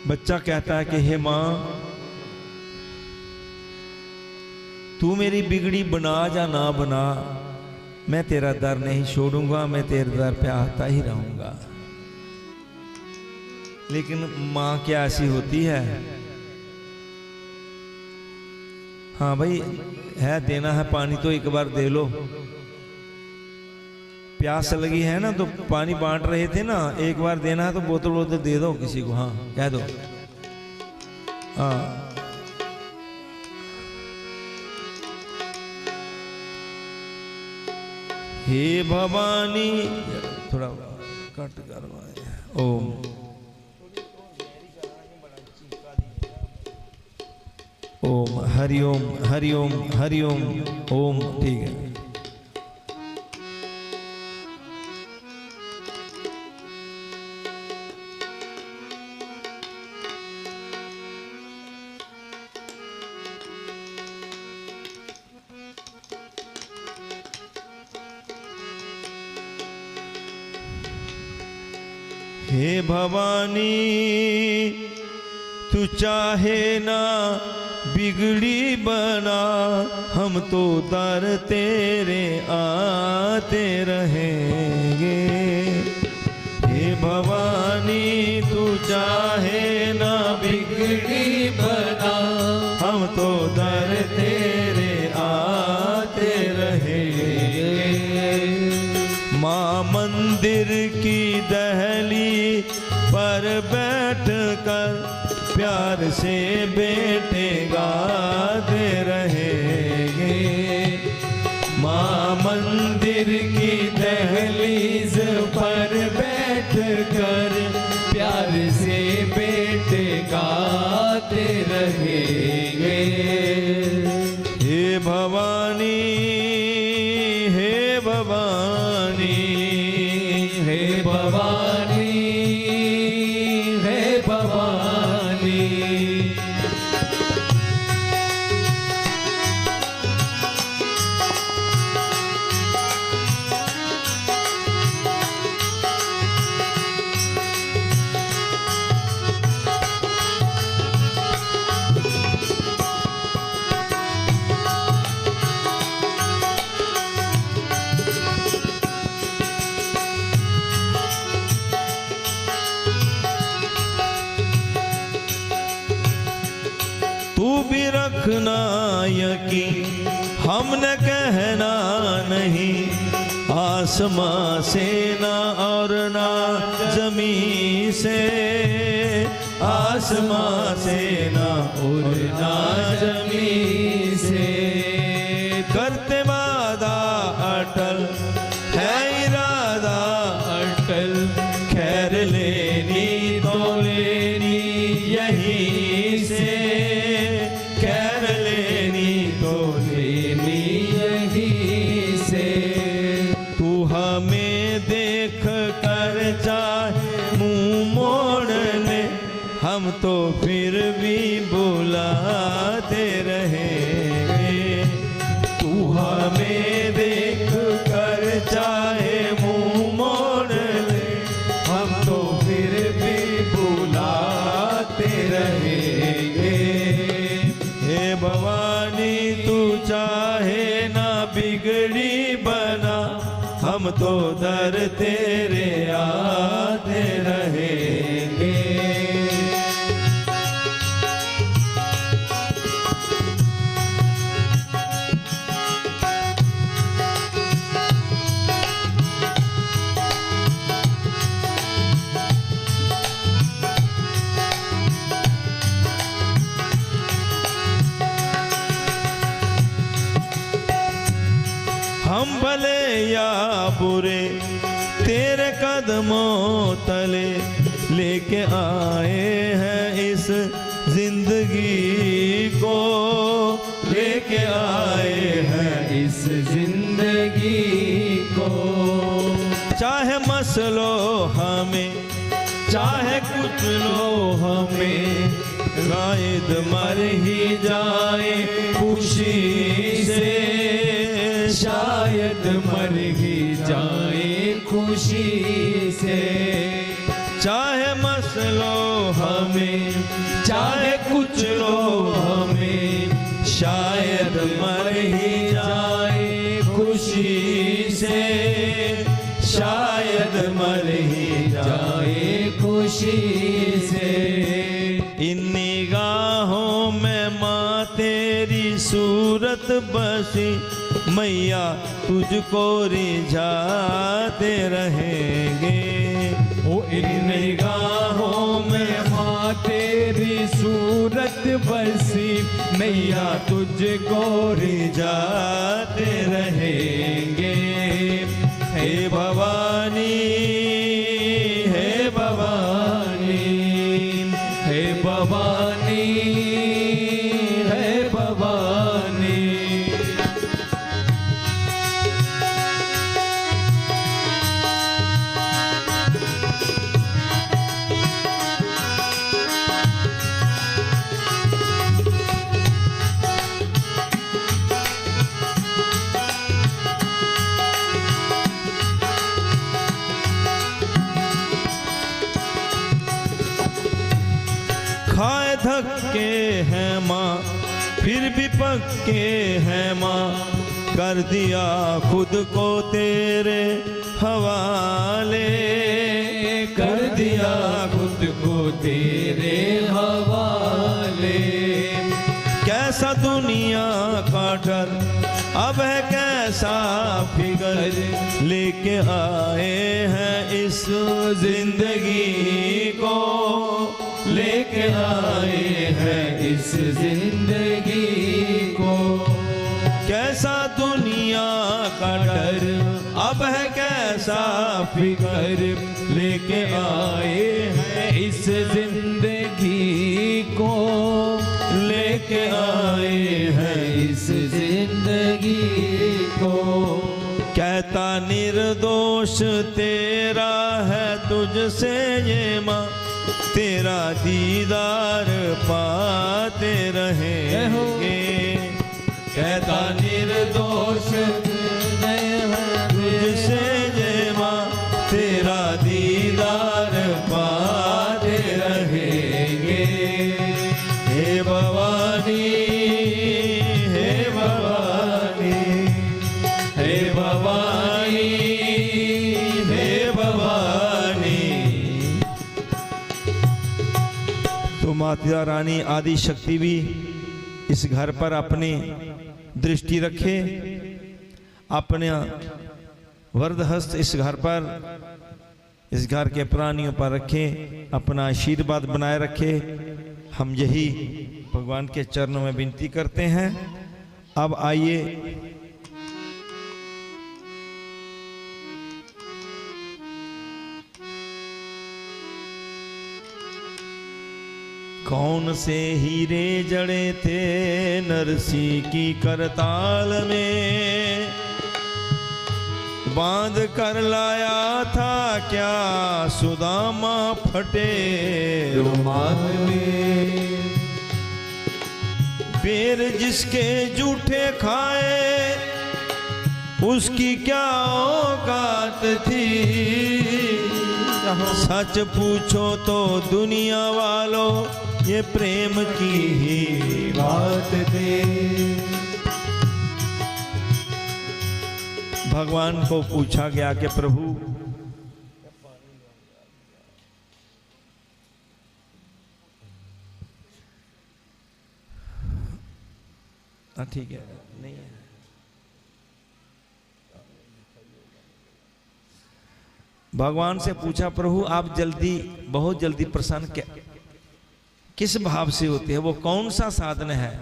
बच्चा कहता है कि हे माँ, तू मेरी बिगड़ी बना या ना बना, मैं तेरा दर नहीं छोड़ूंगा, मैं तेरे दर पे आता ही रहूंगा। लेकिन माँ क्या ऐसी होती है, हाँ भाई है देना है पानी तो एक बार दे लो। प्यास लगी है ना तो पानी बांट रहे थे ना, एक बार देना है तो बोतल बोतल दे दो किसी को, हाँ कह दो। हाँ हे भवानी, थोड़ा कट करवाए। ओम ओम हरि ओम हरि ओम हरि ओम। ओम ठीक है। हे भवानी तू चाहे ना बिगड़ी बना, हम तो दर तेरे आते रहेंगे। हे भवानी तू चाहे ना बिगड़ी बना, हम तो दर तेरे आते रहेंगे। माँ मंदिर की दहली पर बैठ कर प्यार से बेटे गाते रहेंगे। माँ मंदिर की दहलीज पर बैठ कर प्यार से बेटे गाते रहेंगे। हे भवानी हे भवानी हे भवानी हे भवानी। तू भी रखना यकीन, हमने कहना नहीं। आसमां से ना और ना जमीन से, आसमां से ना और ना जमीन से। करते वादा अटल है इरादा अटल, खैर लेनी तो लेनी यहीं से, खैर लेनी तो लेनी यहीं से। तू हमें देख कर चाहे मुंह मोड़ ले, हम तो फिर भी बुलाते रहेंगे। तू हमें देख कर चाहे मुंह मोड़ ले, हम तो फिर भी बुलाते रहेंगे। हे भवानी तू चाहे ना बिगड़ी बना, हम तो दर तेरे आते रहेंगे। हम भले या बुरे तेरे कदमों तले लेके आए हैं इस जिंदगी को, लेके आए हैं इस जिंदगी को। चाहे मसलो हमें चाहे कुछ लो हमें, गायद मर ही जाए खुशी से, शायद मर ही जाए खुशी से। चाहे मसलो हमें चाहे कुछ लो हमें, शायद मर ही जाए खुशी से, शायद मर ही जाए खुशी से। इन निगाहों में माँ तेरी सूरत बसी, मैया तुझको रिझाते रहेंगे। ओ इन निगाहों में माँ तेरी सूरत बसी, मैया तुझको रिझाते रहेंगे। हे भवानी हे भवानी हे भवानी हे भवानी। थके हैं माँ, फिर भी पक्के हैं माँ, कर दिया खुद को तेरे हवाले, कर दिया खुद को तेरे हवाले। कैसा दुनिया का डर अब है, कैसा फिकर लेके आए हैं इस जिंदगी को, लेके आए हैं इस जिंदगी को। कैसा दुनिया का डर अब है, कैसा फिकर लेके आए हैं इस जिंदगी को, लेके आए हैं इस जिंदगी को। कहता निर्दोष तेरा है तुझसे ये माँ, तेरा दीदार पाते रहेंगे। कहता निर्दोष तुझसे ये माँ, तेरा दीदार पाते रहेंगे। हे भवानी, हे भवानी, हे भवानी, हे भवानी। तो माता रानी आदि शक्ति भी इस घर पर अपनी दृष्टि रखे, अपने वरद हस्त इस घर पर, इस घर के प्राणियों पर रखे, अपना आशीर्वाद बनाए रखे। हम यही भगवान के चरणों में विनती करते हैं। अब आइए कौन से हीरे जड़े थे नरसी की करताल में, बांध कर लाया था क्या सुदामा फटे रुमाल में। पैर जिसके जूठे खाए उसकी क्या औकात थी, सच पूछो तो दुनिया वालों ये प्रेम की ही बात थी। भगवान को पूछा गया कि प्रभु ठीक है, नहीं है, भगवान से पूछा प्रभु आप जल्दी, बहुत जल्दी प्रसन्न किस भाव से होते हैं, वो कौन सा साधन है?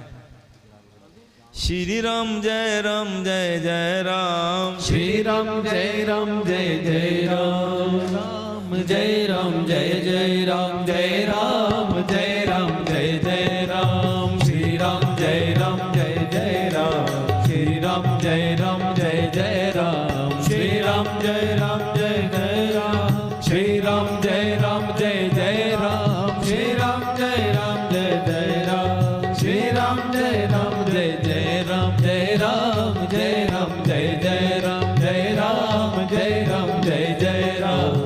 श्री राम जय राम जय जय राम, श्री राम जय राम जय जय राम, राम जय राम जय जय राम, जय राम जय राम जय जय राम, श्री राम जय राम जय जय राम, श्री राम जय राम जय जय राम, श्री राम जय राम जय जय राम, श्री राम जय राम जय जय राम, श्री राम जय राम जय जय राम, श्री राम जय राम जय जय राम, जय राम जय राम जय जय राम, जय राम जय राम जय जय राम।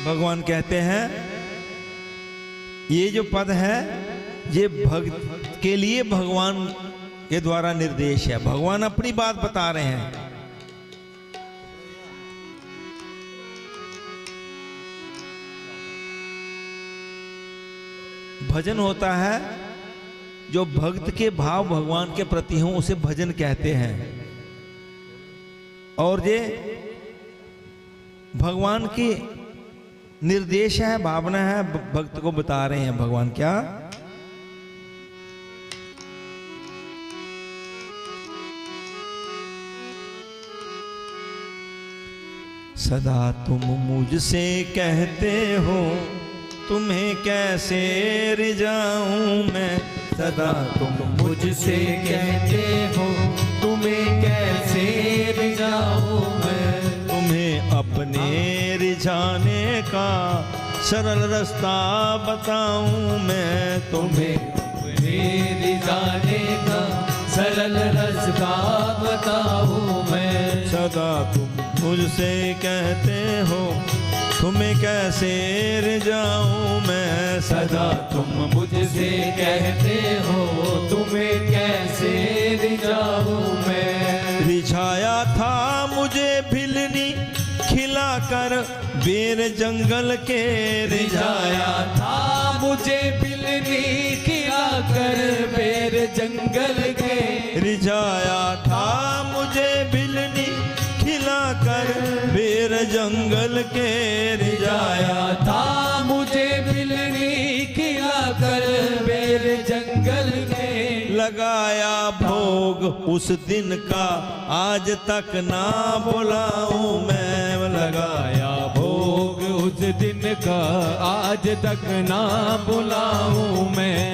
भगवान कहते हैं ये जो पद है ये भक्त के लिए भगवान के द्वारा निर्देश है। भगवान अपनी बात बता रहे हैं। भजन होता है जो भक्त के भाव भगवान के प्रति हों उसे भजन कहते हैं। और ये भगवान की निर्देश है, भावना है, भक्त को बता रहे हैं भगवान क्या। सदा तुम मुझसे कहते हो तुम्हें कैसे रिझाऊं मैं, सदा तुम मुझसे कहते हो तुम्हें कैसे रिझाऊं मैं, तुम्हें अपने रिझाने का सरल रास्ता बताऊं मैं, तुम्हें अपने रिझाने का सरल रास्ता बताऊं मैं, सदा तुम मुझसे कहते हो तुम्हें कैसे रिझाऊं मैं सदा तुम मुझसे कहते हो तुम्हें कैसे रिझाऊं मैं। रिझाया था मुझे भिलनी खिलाकर बेर जंगल के रिझाया था मुझे बिलनी खिलाकर बेर जंगल के। रिझाया था मुझे भिलनी खिलाकर बेर जंगल के। रिझाया था मुझे बिलनी खिलाकर बेर जंगल के। लगाया भोग उस दिन का आज तक ना भुलाऊं मैं। लगाया भोग उस दिन का आज तक ना भुलाऊं मैं।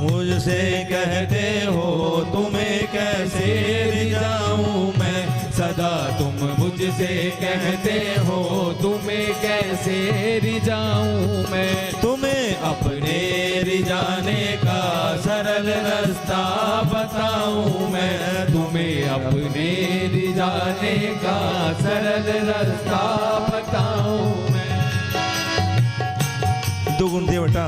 मुझसे कहते हो तुम्हें कैसे रिझाऊं मैं। सदा तुम मुझसे कहते हो तुम्हें कैसे रिझाऊं मैं। तुम्हें अपने रिझाने का सरल रास्ता बताऊं मैं। तुम्हें अपने रिझाने का सरल रास्ता बताऊं मैं। दो गुण दे बेटा।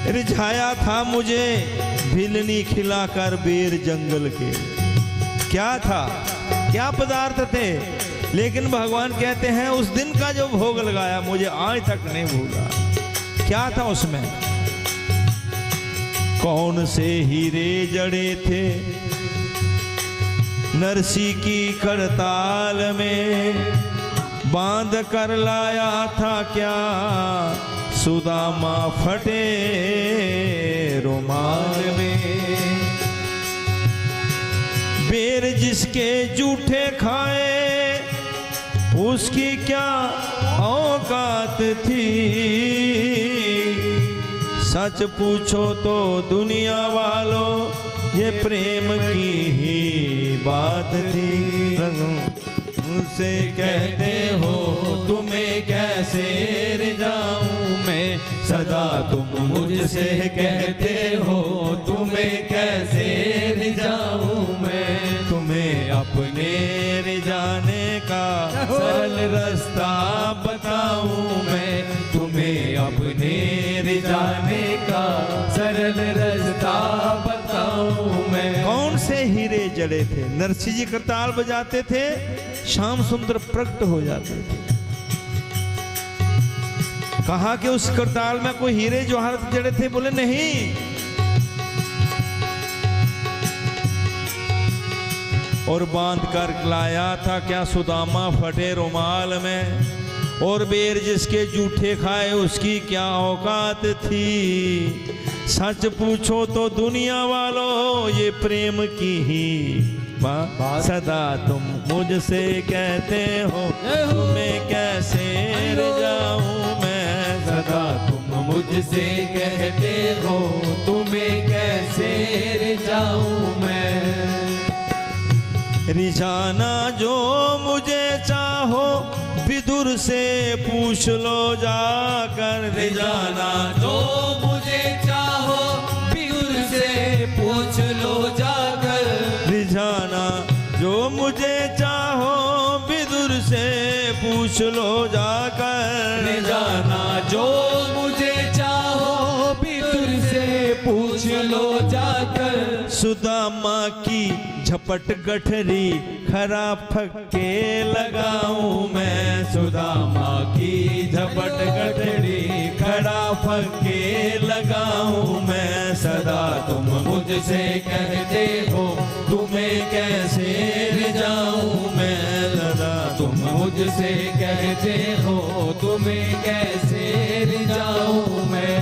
रिझाया था मुझे भिलनी खिलाकर बेर जंगल के। क्या था, क्या पदार्थ थे, लेकिन भगवान कहते हैं उस दिन का जो भोग लगाया मुझे आज तक नहीं भूला। क्या था उसमें? कौन से हीरे जड़े थे नरसी की करताल में, बांध कर लाया था क्या सुदामा फटे रुमाल में। बेर जिसके जूठे खाए उसकी क्या औकात थी। सच पूछो तो दुनिया वालों ये प्रेम की ही बात थी। मुझसे कहते हो तुम्हें कैसे रिझाऊं मैं। सदा तुम मुझसे कहते हो तुम्हें कैसे रिझाऊं मैं। तुम्हें अपने रिझाने का सरल रास्ता बताऊं मैं। तुम्हें अपने रिझाने का सरल रास्ता बताऊं मैं। कौन से हीरे जड़े थे? नरसिंह जी करताल बजाते थे, श्याम सुंदर प्रकट हो जाते थे। कहा कि उस करताल में कोई हीरे जवाहरात जड़े थे? बोले नहीं। और बांध कर लाया था क्या सुदामा फटे रुमाल में। और बेर जिसके जूठे खाए उसकी क्या औकात थी। सच पूछो तो दुनिया वालों ये प्रेम की ही बात। सदा तुम मुझसे कहते हो तुम्हें कैसे रिझाऊं मैं। सदा तुम मुझसे कहते हो तुम्हें कैसे रिझाऊं मैं। रिझाना जो मुझे चाहो विदुर से पूछ लो जाकर। रिझाना जो मुझे चाहो विदुर से पूछ लो जाकर। रिझाना जो मुझे चाहो विदुर से पूछ लो जाकर। रिझाना जो मुझे चाहो विदुर से पूछ लो जाकर। सुदामा की झपट गठरी खरा फक्के लगाऊं मैं। सुदामा की झपट गठरी खड़ा फक्के लगाऊं मैं। सदा तुम मुझसे कहते हो तुम्हें कैसे रिझाऊं मैं। सदा तुम मुझसे कहते हो तुम्हें कैसे रिझाऊं मैं।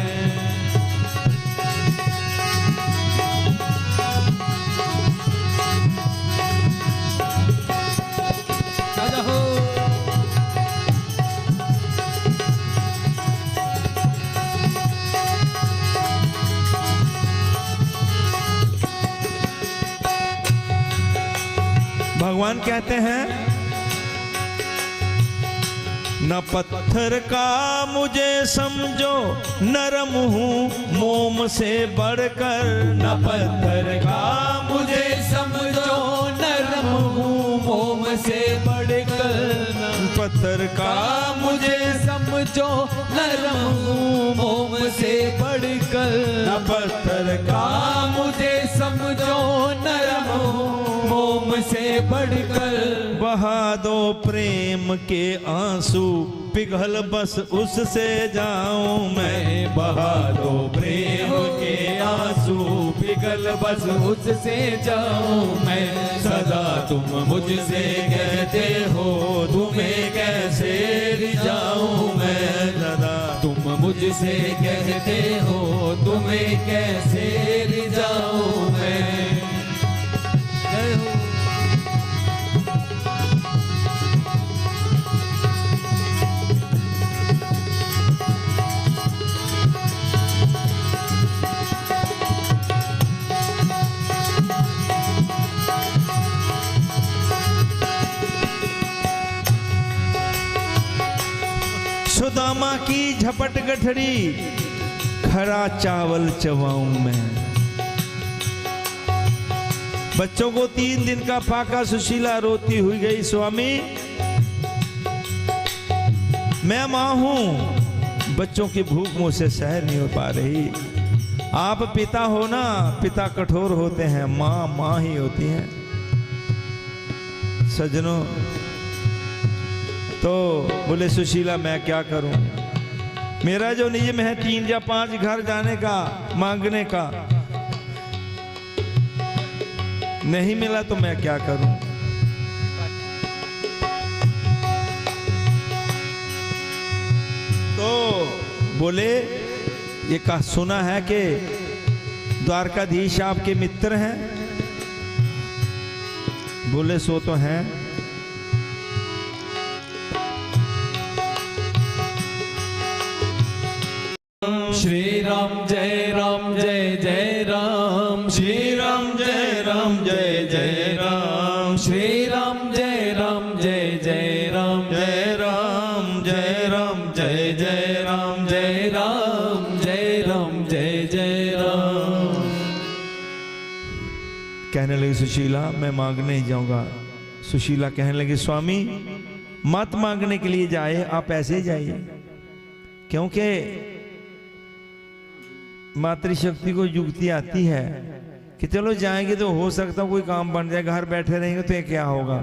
भगवान कहते हैं न पत्थर का मुझे समझो नरम हूँ मोम से बढ़कर। न पत्थर का मुझे समझो नरम हूँ मोम से बढ़कर। पत्थर का मुझे समझो नरम हूँ मोम से बढ़कर। न पत्थर का मुझे समझो नरम हूँ मोम से बढ़कर। बहा दो प्रेम के आंसू पिघल बस उससे जाऊं मैं। बहा दो प्रेम के आंसू पिघल बस उससे जाऊं मैं। सदा तुम मुझसे कहते हो तुम्हें कैसे रिझाऊं मैं। सदा तुम मुझसे कहते हो तुम्हें कैसे रिझाऊं मैं। जय हो। सुदामा की झपट गठरी खरा चावल चबाऊं मैं। बच्चों को 3 दिन का फाका सुशीला रोती हुई गई, स्वामी मैं मां हूं, बच्चों की भूख मुझसे सहन नहीं हो पा रही। आप पिता हो ना, पिता कठोर होते हैं, मां मां ही होती हैं। सज्जनों, तो बोले सुशीला मैं क्या करूं, मेरा जो नियम है 3 या 5 घर जाने का, मांगने का, नहीं मिला तो मैं क्या करूं। तो बोले ये कहा सुना है कि द्वारकाधीश आपके मित्र हैं। बोले सो तो हैं। श्री राम जय राम जय जय राम। श्री राम जय राम जय जय राम। श्री राम जय राम जय जय राम। जय राम जय राम जय जय राम। जय राम जय राम जय जय राम। कहने लगी सुशीला मैं मांगने ही जाऊंगा। सुशीला कहने लगी स्वामी मत मांगने के लिए जाए, आप ऐसे ही जाइए, क्योंकि मातृशक्ति को युक्ति आती है कि चलो जाएंगे तो हो सकता कोई काम बन जाए, घर बैठे रहेंगे तो ये क्या होगा।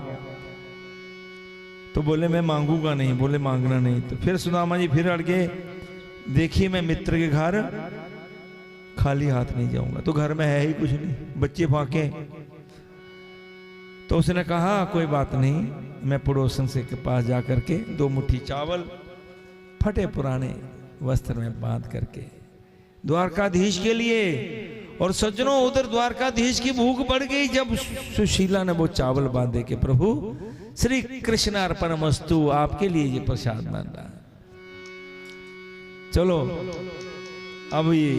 तो बोले मैं मांगूंगा नहीं। बोले मांगना नहीं। तो फिर सुदामा जी फिर अड़ गए, देखिए मैं मित्र के घर खाली हाथ नहीं जाऊंगा। तो घर में है ही कुछ नहीं, बच्चे फाके। तो उसने कहा कोई बात नहीं, मैं पड़ोसन से के पास जा करके 2 मुट्ठी चावल फटे पुराने वस्त्र में बांध करके द्वारकाधीश के लिए। और सज्जनों उधर द्वारकाधीश की भूख बढ़ गई जब सुशीला ने वो चावल बांधे के प्रभु श्री कृष्ण अर्पणमस्तु, आपके लिए ये प्रसाद बांधा। चलो अब ये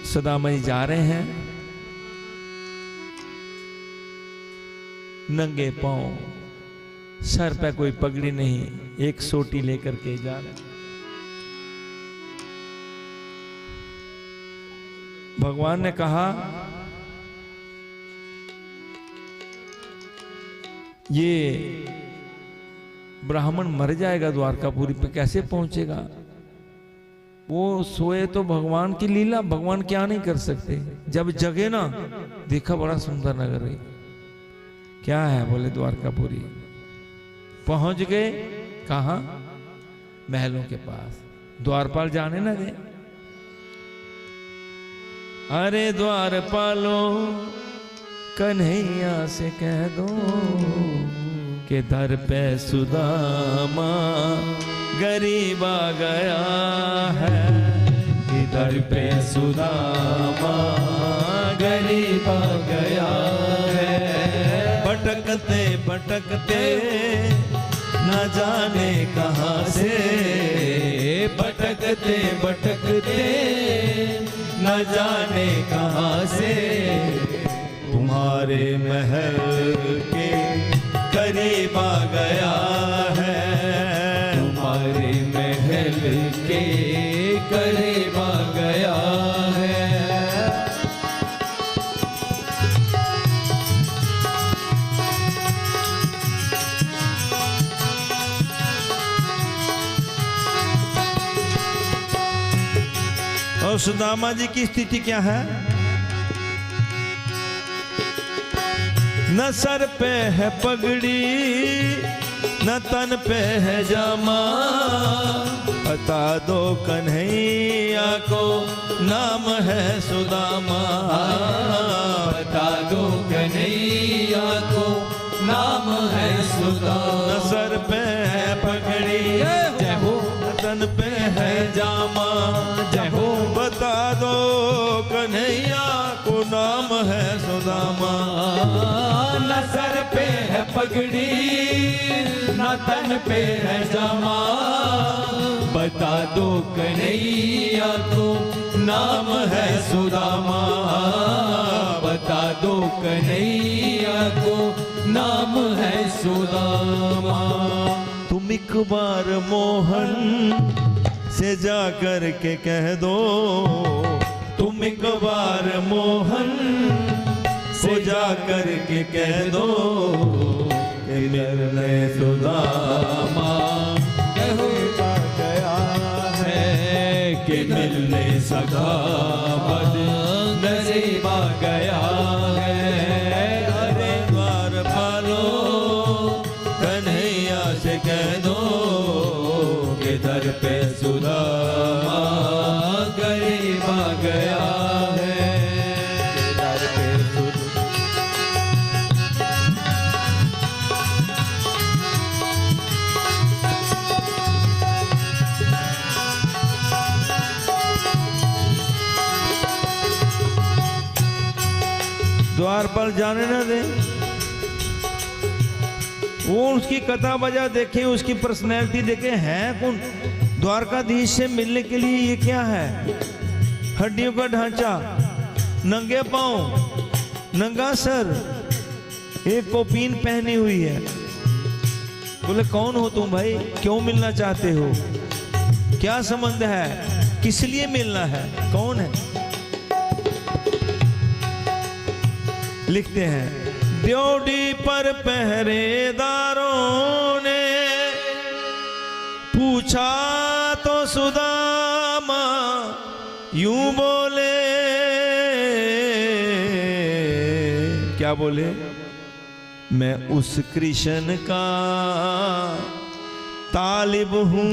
सुदामा जा रहे हैं नंगे पांव, सर पे कोई पगड़ी नहीं, एक सोटी लेकर के जा रहे हैं। भगवान ने कहा ये ब्राह्मण मर जाएगा, द्वारकापुरी पे कैसे पहुंचेगा। वो सोए तो भगवान की लीला, भगवान क्या नहीं कर सकते। जब जगे ना देखा बड़ा सुंदर नगर है। क्या है बोले द्वारकापुरी। पहुंच गए कहां, महलों के पास। द्वारपाल जाने ना दे। अरे द्वारपालो कन्हैया से कह दो कि दर पे सुदामा गरीब आ गया है। दर पे सुदामा गरीब आ गया है। भटकते भटकते न जाने कहां से, भटकते भटकते न जाने कहां से, तुम्हारे महल के और सुदामा जी की स्थिति क्या है? न सर पे है पगड़ी न तन पे है जामा, बता दो कन्हैया को नाम है सुदामा। बता दो कन्हैया को नाम है सुदामा। न सर पे है पगड़ी जय हो, तन पे है जामा, जय हो, बता दो कन्हैया को नाम है सुदामा। न सर पे है पगड़ी न तन पे है जामा, बता दो कन्हैया को नाम है सुदामा। बता दो कन्हैया को नाम है सुदामा। तुम एक बार मोहन से जा कर के कह दो, तुम एक बार मोहन से जा कर के कह दो कि मिलने सुदामा गया है, कि मिलने सुदामा नसीबा गया है। अरे द्वार पालो कन्हैया से कह दो के दर पे सुदामा गरीबा गया है। दर पे द्वार पर जाने न दे। वो उसकी कथा बजा देखे, उसकी पर्सनैलिटी देखे, है कौन? द्वारकाधीश से मिलने के लिए ये क्या है? हड्डियों का ढांचा, नंगे पांव, नंगा सर, एक कोपीन पहनी हुई है। बोले कौन हो तुम भाई? क्यों मिलना चाहते हो? क्या संबंध है? किस लिए मिलना है? कौन है? लिखते हैं ड्योढ़ी पर पहरेदारों ने पूछा तो सुदामा यूं बोले। क्या बोले? मैं उस कृष्ण का तालिब हूं।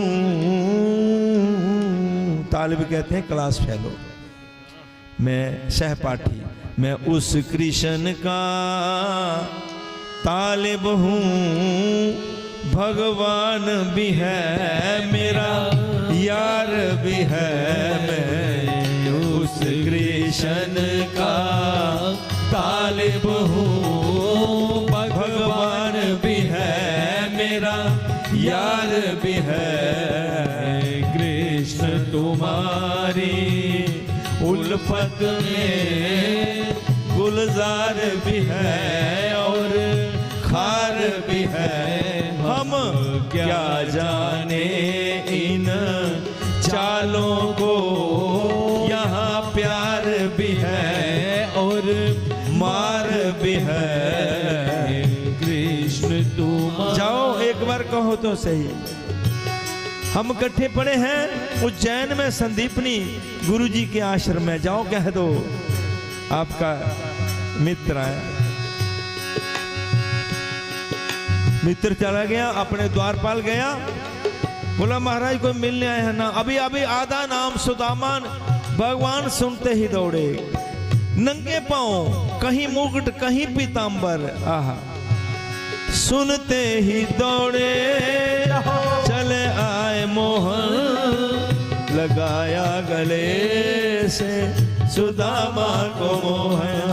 तालिब कहते हैं क्लास फेलो, मैं सहपाठी। मैं उस कृष्ण का तालिब हूँ, भगवान भी है मेरा यार भी है। मैं उस कृष्ण का तालिब हूँ, भगवान भी है मेरा यार भी है। कृष्ण तुम्हारी उल्फत में गुलजार भी है और खार भी है। हम क्या जाने इन चालों को, यहाँ प्यार भी है और मार भी है। कृष्ण तुम जाओ एक बार कहो तो सही। हम इकट्ठे पड़े हैं उज्जैन में संदीपनी गुरुजी के आश्रम में। जाओ कह दो आपका मित्र आया। मित्र चला गया, अपने द्वारपाल गया, बोला महाराज कोई मिलने आए हैं ना। अभी अभी आधा नाम सुदामा। भगवान सुनते ही दौड़े, नंगे पांव, कहीं मुकुट कहीं पीतांबर। आहा, सुनते ही दौड़े चले आए मोहन, लगाया गले से सुदामा को मोहन।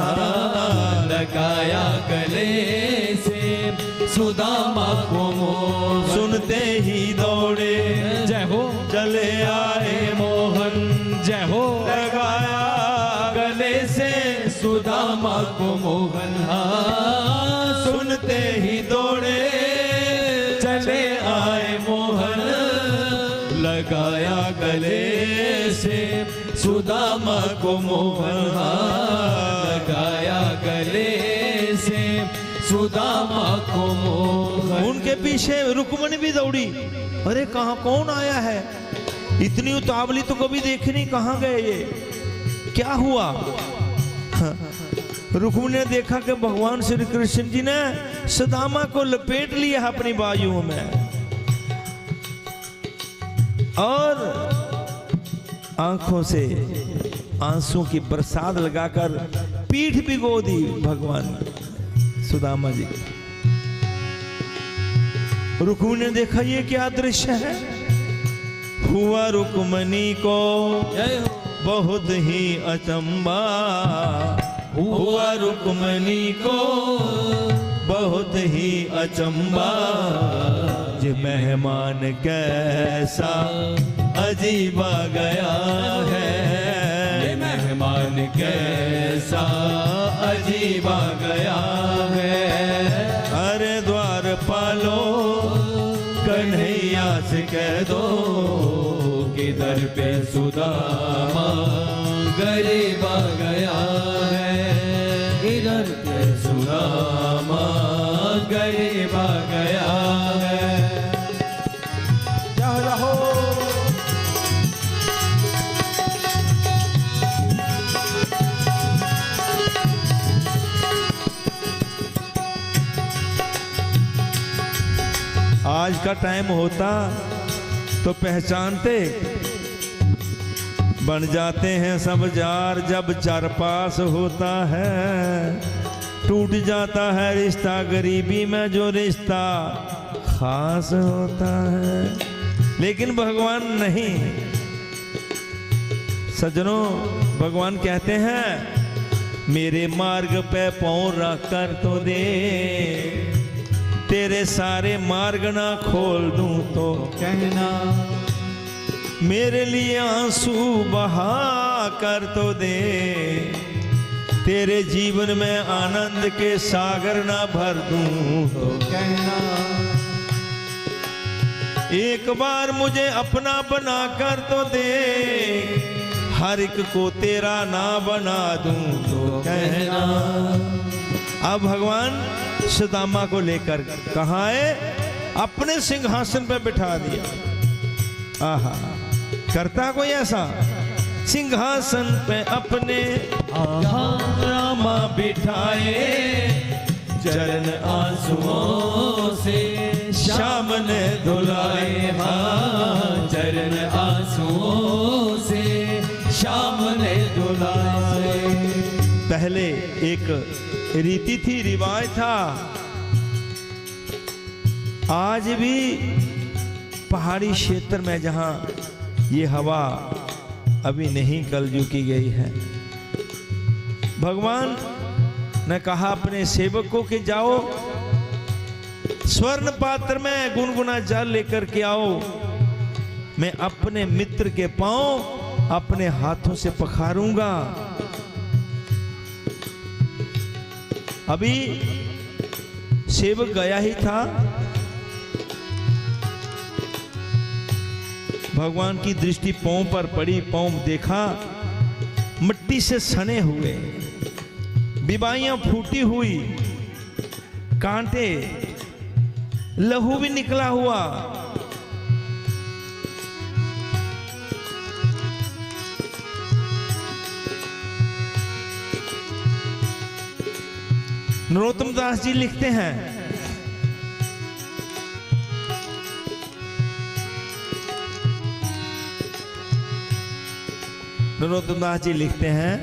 लगाया गले से सुदामा को मोहन। सुनते ही दौड़े जय हो, चले आए मोहन। जय हो, लगाया गले से सुदामा को मोहन। सुनते ही दौड़े चले आए मोहन। लगाया गले से सुदामा को मोहन। लगाया गले से सुदामा को मोहन। उनके पीछे रुक्मणी भी दौड़ी। अरे कहाँ कौन आया है? इतनी उतावली तो कभी देखी नहीं, कहाँ गए ये, क्या हुआ? रुक्मिणी ने देखा कि भगवान श्री कृष्ण जी ने सुदामा को लपेट लिया अपनी बाजुओं में और आंखों से आंसू की बरसात लगाकर पीठ भिगो दी भगवान सुदामा जी। रुक्मिणी ने देखा ये क्या दृश्य है। हुआ रुक्मिणी को बहुत ही अचंबा, हुआ रुक्मिणी को बहुत ही अचंबा, ये मेहमान कैसा अजीबा गया है, ये मेहमान कैसा अजीबा गया है। अरे द्वारपालो कन्हैया से कह दो किधर पे सुदामा गरीबा गया है, इधर पे सुदामा गरीबा गया है। क्या रहो आज का टाइम होता तो पहचानते, बन जाते हैं सब जार जब चार पास होता है, टूट जाता है रिश्ता गरीबी में जो रिश्ता खास होता है। लेकिन भगवान नहीं, सज्जनों भगवान कहते हैं मेरे मार्ग पे पांव रख कर तो दे, तेरे सारे मार्ग ना खोल दूं तो कहना, मेरे लिए आंसू बहा कर तो दे, तेरे जीवन में आनंद के सागर ना भर दूं तो कहना। एक बार मुझे अपना बना कर तो दे, हर एक को तेरा ना बना दूं तो कहना। अब भगवान सुदामा को लेकर कहाँ है, अपने सिंहासन पे बिठा दिया। आहा, करता कोई ऐसा, सिंहासन पे अपने रामा बिठाए, चरण आंसुओं से श्याम ने धुलाए, हाँ चरण आंसुओं से श्याम ने धुलाए। पहले एक रीति थी, रिवाज था, आज भी पहाड़ी क्षेत्र में जहां ये हवा अभी नहीं कलजू की गई है, भगवान ने कहा अपने सेवकों के जाओ स्वर्ण पात्र में गुनगुना जल लेकर के आओ, मैं अपने मित्र के पांव अपने हाथों से पखारूंगा। अभी सेवक गया ही था, भगवान की दृष्टि पांव पर पड़ी, पांव देखा मिट्टी से सने हुए, बिबाइयां फूटी हुई, कांटे, लहू भी निकला हुआ। नरोत्तम दास जी लिखते हैं, नरोत्तम दास जी लिखते हैं,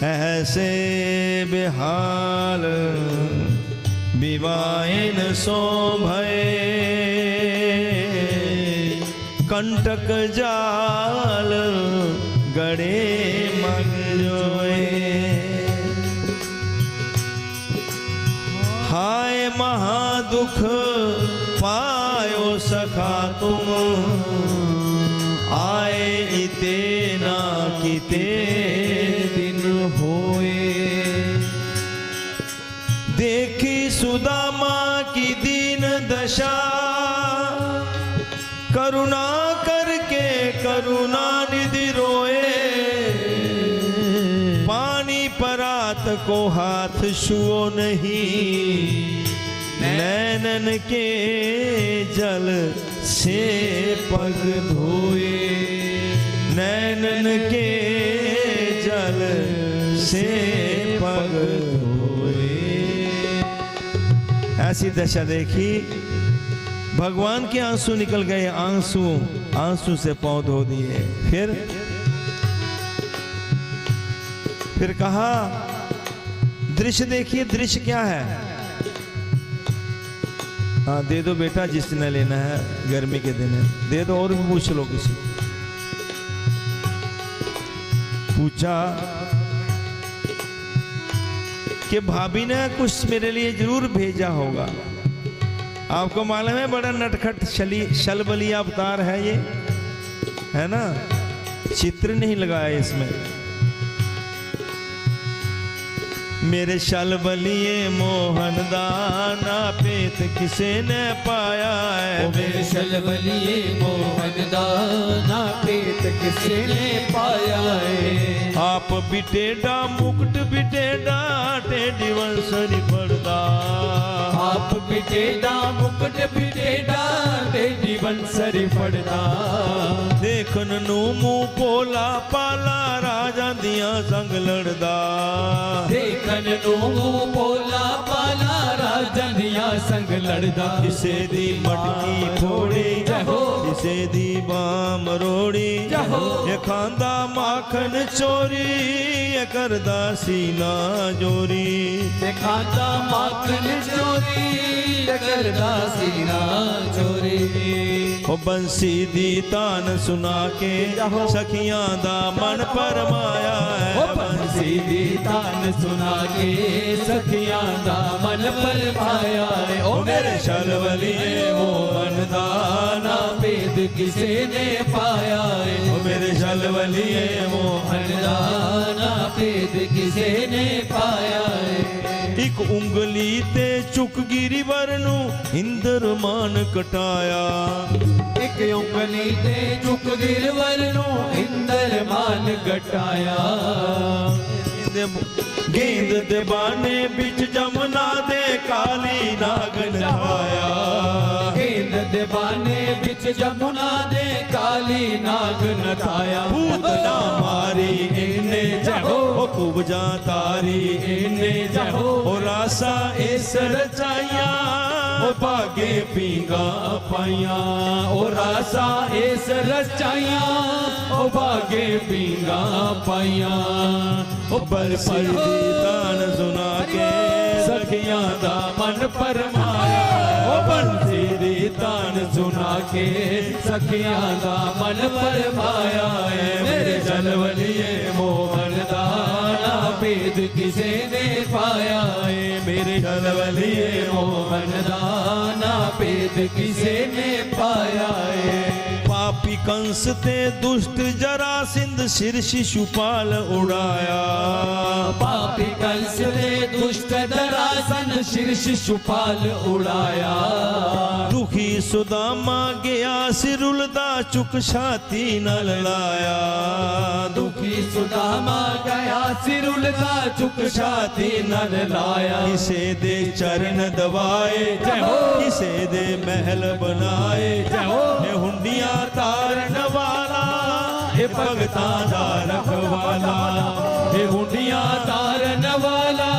ऐसे बेहाल विवाइन सो भय, कंटक जाल गड़े मग जोए, हाय महादुख पायो सखा तुम, आए इते ना किते दिन होए, देखी सुदामा की दीन दशा, करुणा करके करुणा निधि रोए, पानी परात को हाथ छुओ नहीं, नैनन के जल से पग धोए, नैनन के जल से पग धोए। ऐसी दशा देखी, भगवान के आंसू निकल गए, आंसू से पांव धो दिए। फिर कहा दृश्य देखिए, दृश्य क्या है? हाँ दे दो बेटा, जिसने लेना है, गर्मी के दिन है, दे दो। और भी पूछ लो किसी। पूछा कि भाभी ने कुछ मेरे लिए जरूर भेजा होगा। आपको मालूम है बड़ा नटखट शलबली अवतार है ये, है ना? चित्र नहीं लगाया इसमें। मेरे शलबलिए मोहन दाना पेत किसे ने पाया है। मेरे शलबलिए मोहन दाना पेत किसे ने पाया है। आप बिटेडा मुकुट बिटेडा टेढ़ी वंसरी पड़दा। आप बिटेडा मुकुट बिटेडा टेढ़ी वंसरी पड़दा। देखन नू मुंह पोला पाला राजा दिया संग लड़दा। देखन नू मुंह पोला पाला राजा दिया संग लड़दा। किसे दी मटकी फोड़ी किसे दी बाम रोड़ी। ये खांदा माखन चोरी ये करदा सीना जोरी। ये खांदा माखन चोरी ये करदा सीना चोरी। ओ बंसी दी तान सुना के सखियां दा मन परमाया है। ओ बंसी दी तान सुना के सखियां दा मन परमाया है। ओ मेरे शलबलिए मोहन दाना भेद किसे ने पाया है। ओ मेरे शलबलिए मोहन दाना भेद किसे ने पाया है। एक उंगली ते चुक गिरी वरनू इंद्र मान कटाया। एक उंगली ते चुक गिरवर नू इंद्र मान कटाया। गेंद दे बाने बिच जमुना दे काली नागन छाया। गेंद दे बाने बिच जमुना दे काली नागन छाया। पूतना मारी इन्ने जहो कुबजा तारी इन्ने जहो। ओ रासा इस रचाइया ओ भागे पींगा पाइया। ओ रासा इस रचाइया ओ भागे पींगा पाइया। ओ बरसी दी तान सुना के सखियां दा मन परमाया। ओ बंसी दी तान सुना के सखियां दा मन परमाया है। मेरे शलबलिए मोहन दाना भेद किसे ने पाया है। मेरे शलबलिए मोहन दाना भेद किसे ने पाया है। पापी कंस ते दुष्ट जरासिंध सिर शिशुपाल उड़ाया। पापी कंस ने दुष्ट जरासन सिर शिशुपाल उड़ाया। दुखी सुदामा गया सिरुलदा चुक छाती न लड़ाया। दुखी सुदामा गया सिरुलदा चुक छाती न लड़ाया। किसे दे चरण दबाए किसे दे महल बनाए। ये हुंडियां तारन वाला ये भगतां दा रखवाला। ये हुंडियां तारन वाला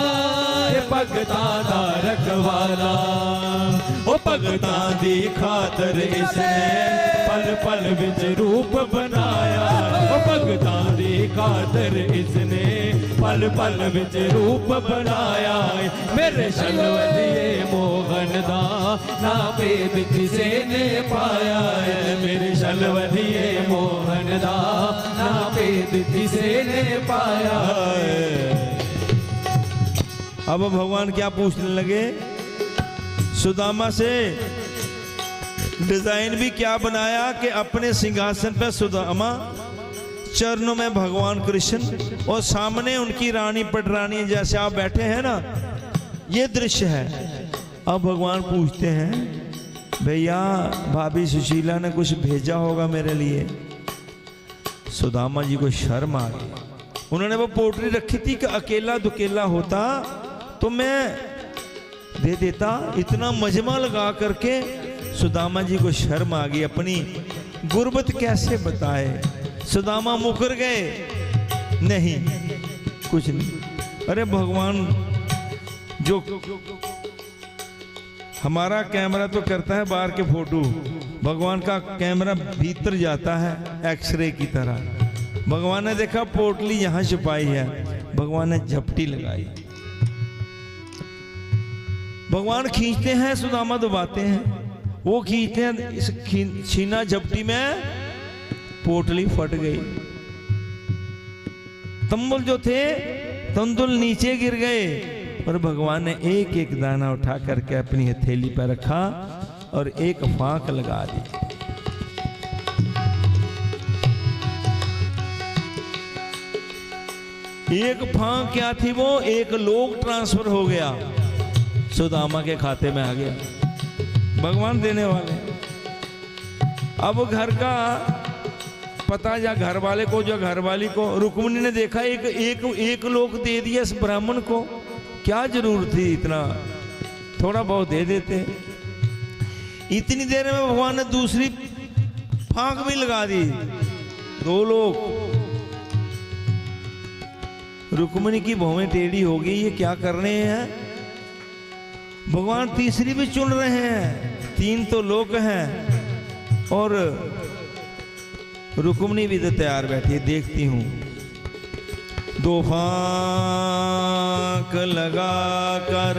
ये भगतां दा रखवाला। ओ भगतां दी खातर इसने पल पल विच रूप बनाया। ओ भगतां दी खातर इसने पल पल विच रूप बनाया। मेरे शलबलिए मोहन दाना भेद किसे ने पाया है। मेरे शलबलिए मोहन दाना भेद किसे ने पाया है। अब भगवान क्या पूछने लगे सुदामा से? डिजाइन भी क्या बनाया कि अपने सिंहासन पर सुदामा, चरणों में भगवान कृष्ण और सामने उनकी रानी पटरानी जैसे आप बैठे हैं ना, ये दृश्य है। अब भगवान पूछते हैं भैया भाभी सुशीला ने कुछ भेजा होगा मेरे लिए। सुदामा जी को शर्म आ गई। उन्होंने वो पोटली रखी थी कि अकेला दुकेला होता तो मैं दे देता। इतना मजमा लगा करके सुदामा जी को शर्म आ गई, अपनी गुर्बत कैसे बताए। सुदामा मुकर गए, नहीं कुछ नहीं। अरे भगवान जो हमारा कैमरा तो करता है बाहर के फोटो, भगवान का कैमरा भीतर जाता है एक्सरे की तरह। भगवान ने देखा पोटली यहां छुपाई है, भगवान ने झपटी लगाई। भगवान खींचते हैं, सुदामा दबाते हैं, वो खींचते हैं, इस छीना झपटी में पोटली फट गई। तंबुल जो थे तंदुल नीचे गिर गए, और भगवान ने एक एक दाना उठा करके अपनी हथेली पर रखा और एक फांक लगा दी। एक फांक क्या थी वो, एक लोक ट्रांसफर हो गया, सुदामा के खाते में आ गया। भगवान देने वाले। अब घर का पता या घर वाले को, जो घर वाली को, रुक्मिणी ने देखा एक लोक दे दिया इस ब्राह्मण को, क्या जरूरत थी इतना, थोड़ा बहुत दे देते। इतनी देर में भगवान ने दूसरी फांक भी लगा दी, 2 लोग। रुक्मिणी की भौवें टेढ़ी हो गई, ये क्या कर रहे हैं। भगवान तीसरी भी चुन रहे हैं, 3 तो लोग हैं और रुक्मिणी भी तो तैयार बैठी है, देखती हूं। 2 फांक लगा कर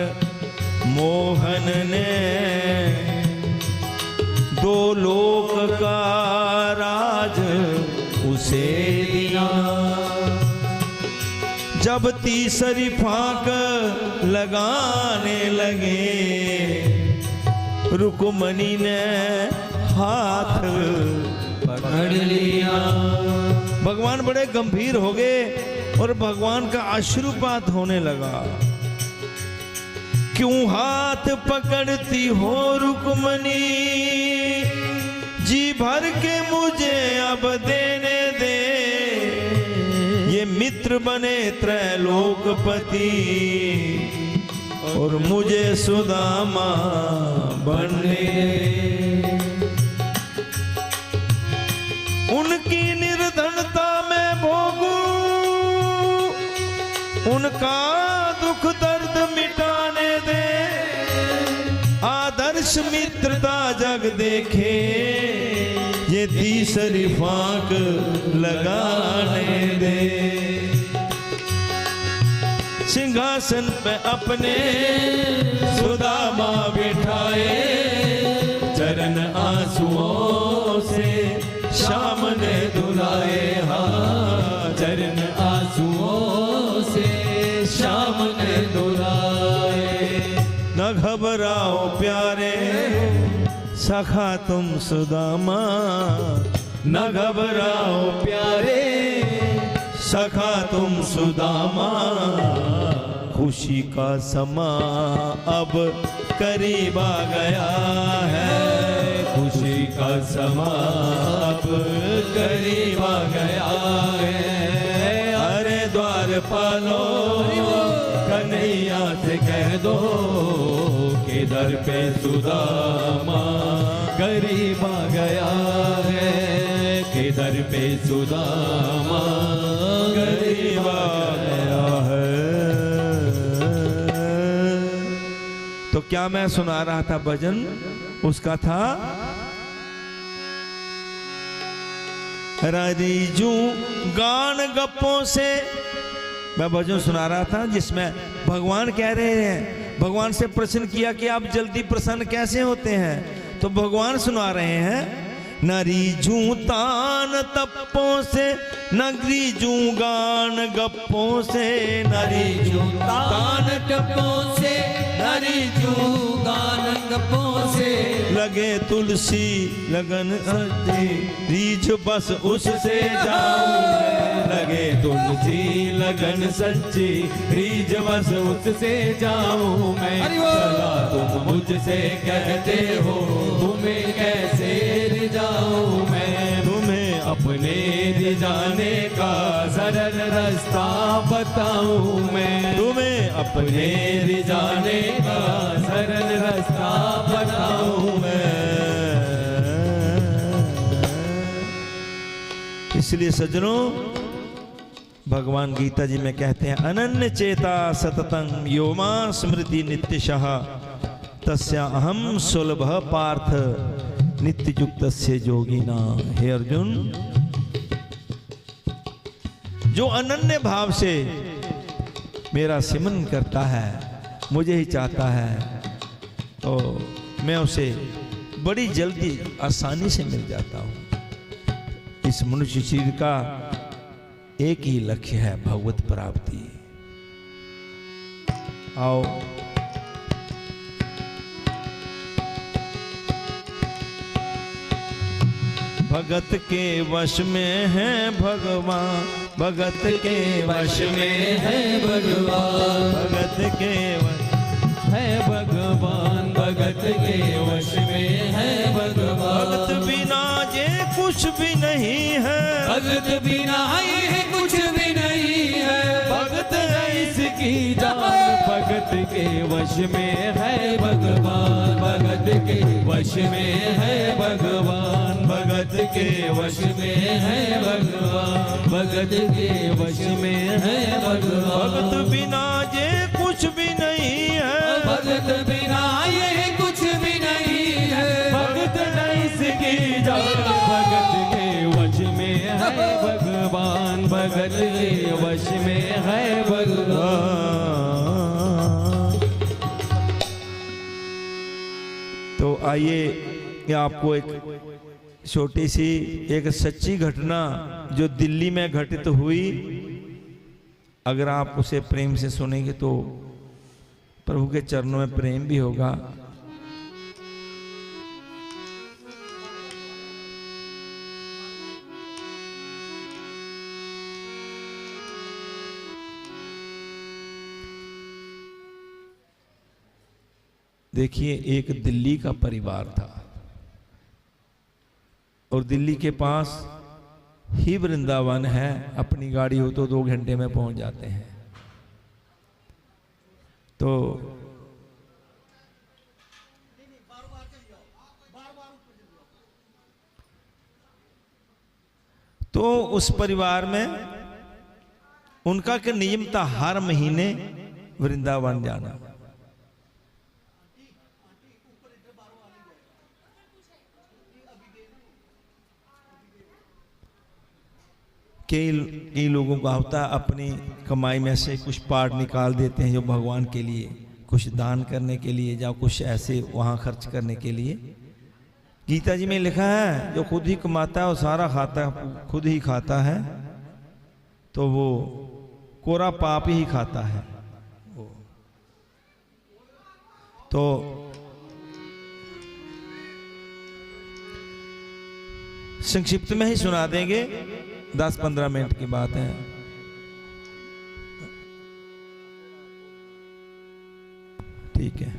मोहन ने 2 लोक का राज उसे दिया। जब तीसरी फांक लगाने लगे, रुक्मिणी ने हाथ पकड़ लिया। भगवान बड़े गंभीर हो गए और भगवान का अश्रुपात होने लगा। क्यों हाथ पकड़ती हो रुक्मिणी, जी भर के मुझे अब देने दे। ये मित्र बने त्रैलोकपति और मुझे सुदामा बनने। उनकी निर्धनता में भोगूं, उनका दुख दर्द मिटाने दे। आदर्श मित्रता जग देखे, ये तीसरी फांक लगाने दे। सिंहासन पे अपने सुदामा बिठाए, चरण आंसुओं से श्याम ने धुलाए। हाँ, चरण आंसुओं से श्याम ने धुलाए। न घबराओ प्यारे सखा तुम सुदामा, न घबराओ प्यारे सखा तुम सुदामा। खुशी का समा अब करीब आ गया है, खुशी का समा अब करीब आ गया है। अरे द्वारपालो कन्हैया से कह दो कि दर पे सुदामा करीब आ गया है, कि दर पे सुदामा करीब आ गया है। तो क्या मैं सुना रहा था भजन, उसका था रारीजू गान गप्पों से। मैं भजन सुना रहा था जिसमें भगवान कह रहे हैं, भगवान से प्रश्न किया कि आप जल्दी प्रसन्न कैसे होते हैं, तो भगवान सुना रहे हैं नरीजू तान तप्पों से, नगरीजू गान गप्पों से। नरीजू तान टप्पों से, नरीजू गान गप्पों से। लगे तुलसी लगन सच्ची, रीझ बस उससे जाऊं। लगे तुलसी लगन सच्ची, रीझ बस उससे जाऊं मैं। चला तुम मुझसे कहते हो, तुम्हें कैसे रिझाऊं मैं। तुम्हें अपने रिझाने का सरल रास्ता बताऊं मैं। तुम्हें अपने रिझाने का सरल रास्ता बताऊं मैं। इसलिए सज्जनों, भगवान गीता जी में कहते हैं, अनन्य चेता सततं यो मां स्मृति नित्यशः तस्या अहम सुलभ पार्थ नित्य युक्तस्य योगिना। हे अर्जुन, जो अनन्य भाव से मेरा सिमरन करता है, मुझे ही चाहता है, तो मैं उसे बड़ी जल्दी आसानी से मिल जाता हूं। इस मनुष्य शरीर का एक ही लक्ष्य है, भगवत प्राप्ति। आओ भगत के वश में है भगवान, भगत के वश में है भगवान, भगत के है भगवान, भगत के वश में है भगवान। भगत बिना ये कुछ भी नहीं है, भगत बिना ये कुछ भी नहीं है। भगत है इसकी जान, भगत के वश में है भगवान, भगत के वश में है भगवान, भगत के वश में है भगवान, भगत के वश में है भगवान। भगत बिना ये कुछ भी नहीं है, भगत बिना ये कुछ भी नहीं है। भगत है इसकी जान, भगत के वश में है भगवान, भगत के वश में है भगवान। तो आइए आपको एक छोटी सी एक सच्ची घटना जो दिल्ली में घटित हुई, अगर आप उसे प्रेम से सुनेंगे तो प्रभु के चरणों में प्रेम भी होगा। देखिए, एक दिल्ली का परिवार था और दिल्ली के पास ही वृंदावन है। अपनी गाड़ी हो तो 2 घंटे में पहुंच जाते हैं। तो उस परिवार में उनका क्या नियम था, हर महीने वृंदावन जाना। कई लोगों का होता है अपनी कमाई में से कुछ पार्ट निकाल देते हैं जो भगवान के लिए, कुछ दान करने के लिए, या कुछ ऐसे वहाँ खर्च करने के लिए। गीता जी में लिखा है जो खुद ही कमाता है वो सारा खाता है, खुद ही खाता है, तो वो कोरा पाप ही खाता है। तो संक्षिप्त में ही सुना देंगे, 10-15 मिनट की बात है। ठीक है,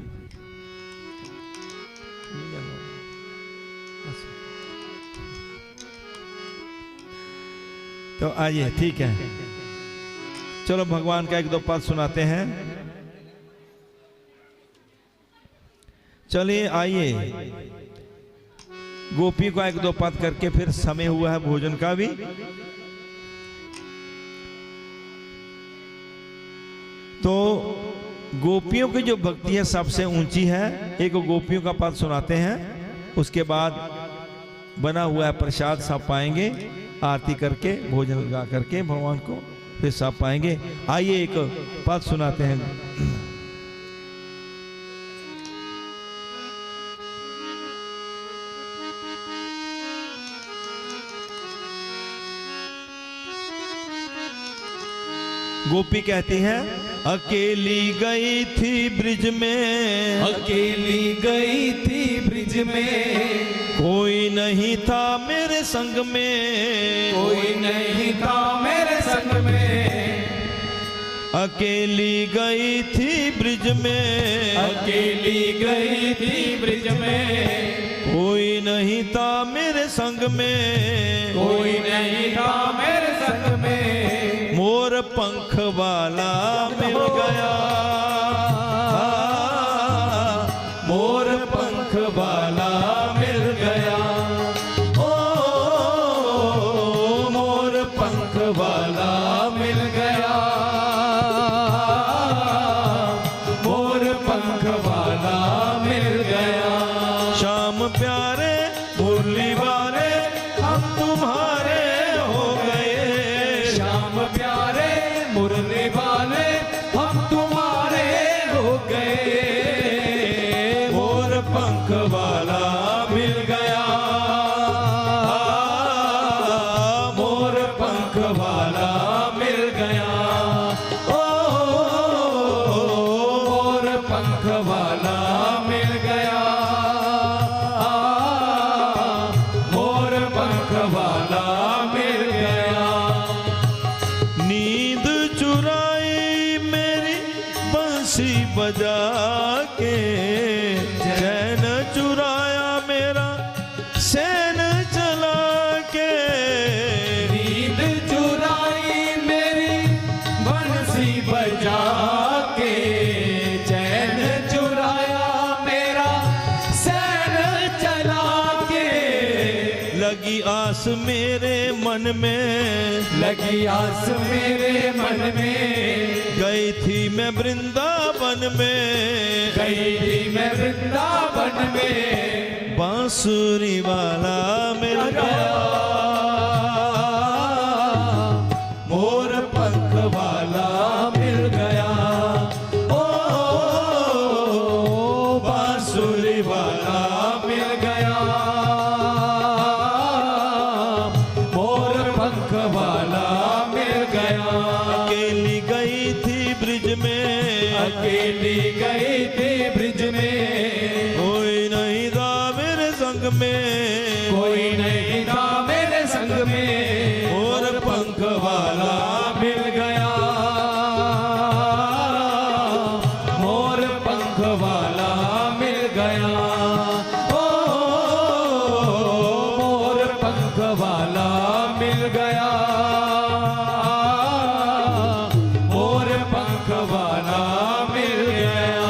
तो आइए, ठीक है, चलो भगवान का 1-2 पद सुनाते हैं। चलिए आइए, गोपी को 1-2 पद करके फिर समय हुआ है भोजन का भी। तो गोपियों की जो भक्ति है सबसे ऊंची है। एक गोपियों का पद सुनाते हैं, उसके बाद बना हुआ है प्रसाद सब पाएंगे, आरती करके भोजन लगा करके भगवान को फिर सब पाएंगे। आइए एक पद सुनाते हैं। गोपी कहती हैं, अकेली गई थी ब्रिज में, अकेली गई थी ब्रिज में, कोई नहीं था मेरे संग में, कोई नहीं था मेरे संग में। अकेली गई थी ब्रिज में, अकेली गई थी ब्रिज में, कोई नहीं था मेरे संग में, कोई नहीं था मेरे संग में। मोर पंख वाला मिल गया, मोर पंख वाला मिल गया। ओ मोर गए, मोर पंख वाला मिल गया, मोर पंख वाला मिल गया, ओ मोर पंख वाला मिल गया, मोर पंख वाला मिल गया। नींद चुराई मेरी बंसी बजा के, चैन चुराया मेरा सैन चला के, नींद चुराई मेरी बंसी बजा के, चैन चुराया मेरा सैन चला के, लगी आस मेरे मन में, लगी आस मेरे मन में, गई थी मैं वृंदावन में, गई थी मैं वृंदावन में, बांसुरी वाला मिल गया, मोर पंख वाला मिल गया, ओ बांसुरी वाला मिल गया, मोर पंख वाला मिल गया। अकेली गई थी ब्रिज में, अकेली गई थी ब्रिज में, कोई नहीं था मेरे संग में, कोई नहीं था मेरे संग में, मोर पंख वाला मिल गया, मोर पंख वाला मिल गया, ओ मोर पंख वाला मिल गया, मोर पंख वाला मिल गया।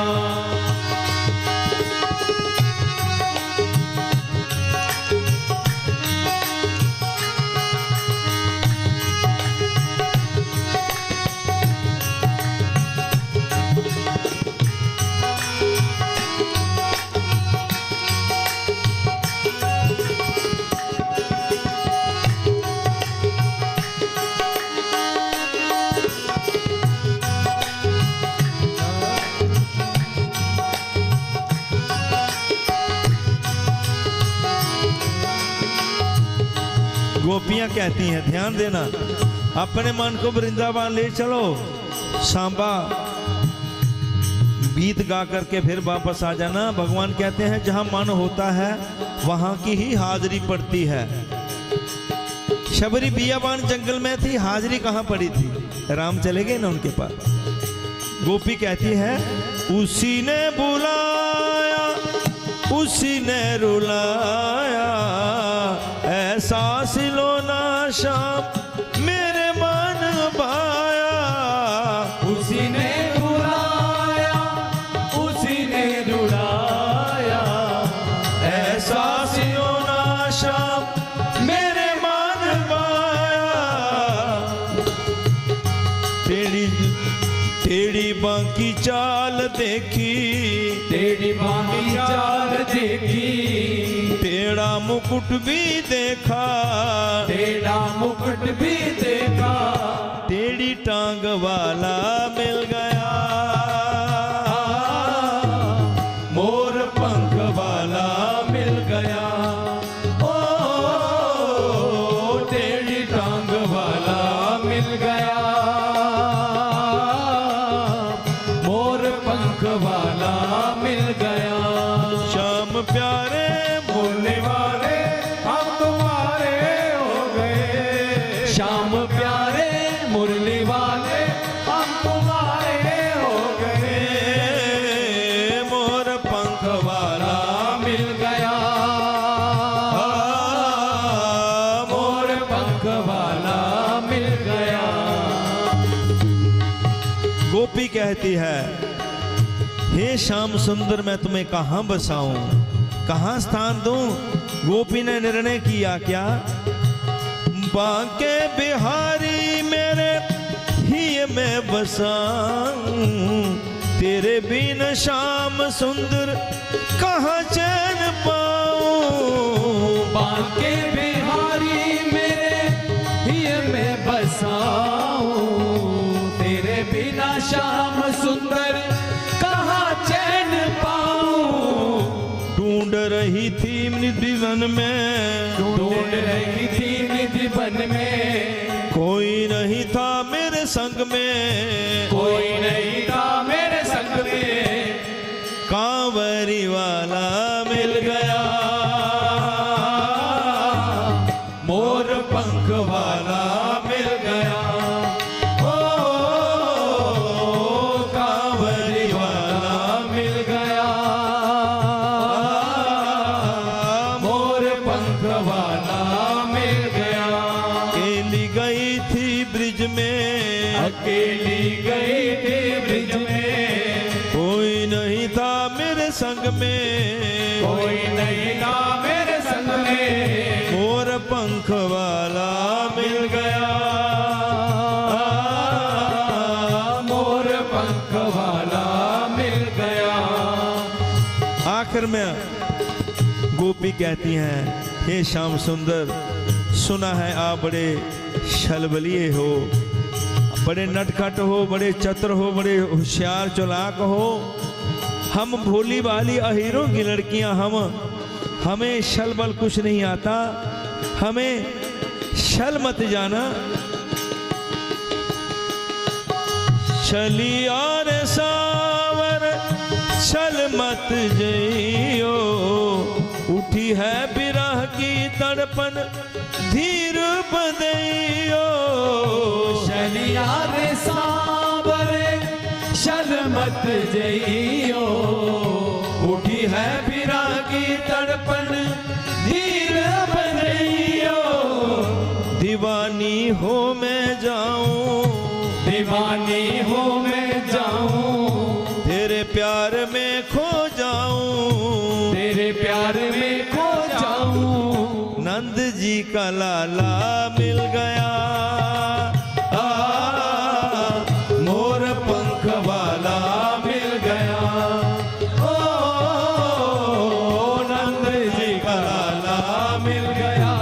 गोपियां कहती हैं, ध्यान देना, अपने मन को वृंदावन ले चलो, सांबा गीत गा करके फिर वापस आ जाना। भगवान कहते हैं जहां मन होता है वहां की ही हाजिरी पड़ती है। शबरी बियाबान जंगल में थी, हाजिरी कहां पड़ी थी? राम चले गए ना उनके पास। गोपी कहती है उसी ने बुलाया उसी ने रुलाया, ऐसा सिलोना शाम मेरे मन भाया। उसी ने बुलाया उसी ने रुलाया, ऐसा सिलोना शाम मेरे मन भाया। टेढ़ी बांकी चाल देखी, तेरी बांकी चाल देखी, टेढ़ा मुकुट भी देखा, तेरा मुकुट भी देखा, टेढ़ी टांग वाला मिल गया, मोर पंख वाला मिल गया। ओ टेढ़ी टांग वाला मिल गया, मोर पंख वाला मिल गया। श्याम प्यारे बोलने वाले हम तुम्हारे हो गए, श्याम प्यारे मुरली वाले हम तुम्हारे हो गए। मोर पंख वाला मिल गया, मोर पंख वाला मिल गया। गोपी कहती है हे श्याम सुंदर मैं तुम्हें कहां बसाऊं, कहां स्थान दूं? गोपी ने निर्णय किया क्या, बांके बिहारी मेरे ही में बसाऊं, तेरे बिन श्याम सुंदर कहां चैन पाऊं। बांके बिहारी मेरे हिय में बसाऊं, तेरे बिना श्याम सुंदर कहाँ रही थी निधि वन में, ढूंढ रही थी निधि वन में, कोई नहीं था मेरे संग में, कोई नहीं था मेरे संग में, कांवरी वाला मिल गया, मोर पंख वाला मिल गया, ओ कांवरी वाला मिल गया, मोर पंख वाला मिल गया। अकेली गई थी ब्रिज में, अकेली गई थी ब्रिज में, कोई नहीं था मेरे संग में, कोई नहीं था मेरे संग में, मोर पंख वाला मिल गया, मोर पंख वाला मिल गया। आखिर में गोपी कहती हैं, हे श्याम सुंदर, सुना है आप बड़े छलबलिए हो, बड़े नटखट हो, बड़े चतुर हो, बड़े होशियार चालाक हो। हम भोली भाली अहीरों की लड़कियां, हमें छल बल कुछ नहीं आता, हमें छल मत जाना। छली और सावर छल मत जइयो, उठी है बिरह की तड़पन धीर बंधियो। शलिया रे सावर शल मत जइयो, उठी है बिरा की तड़पन धीर बंधियो। दीवानी हो मैं जाऊं, दीवानी हो मैं जाऊं, तेरे प्यार में खो जाऊं, तेरे प्यार में खो जाऊं। नंद जी का लाला मिल गया, मोर पंख वाला मिल गया, ओ नंद जी का लाला मिल गया,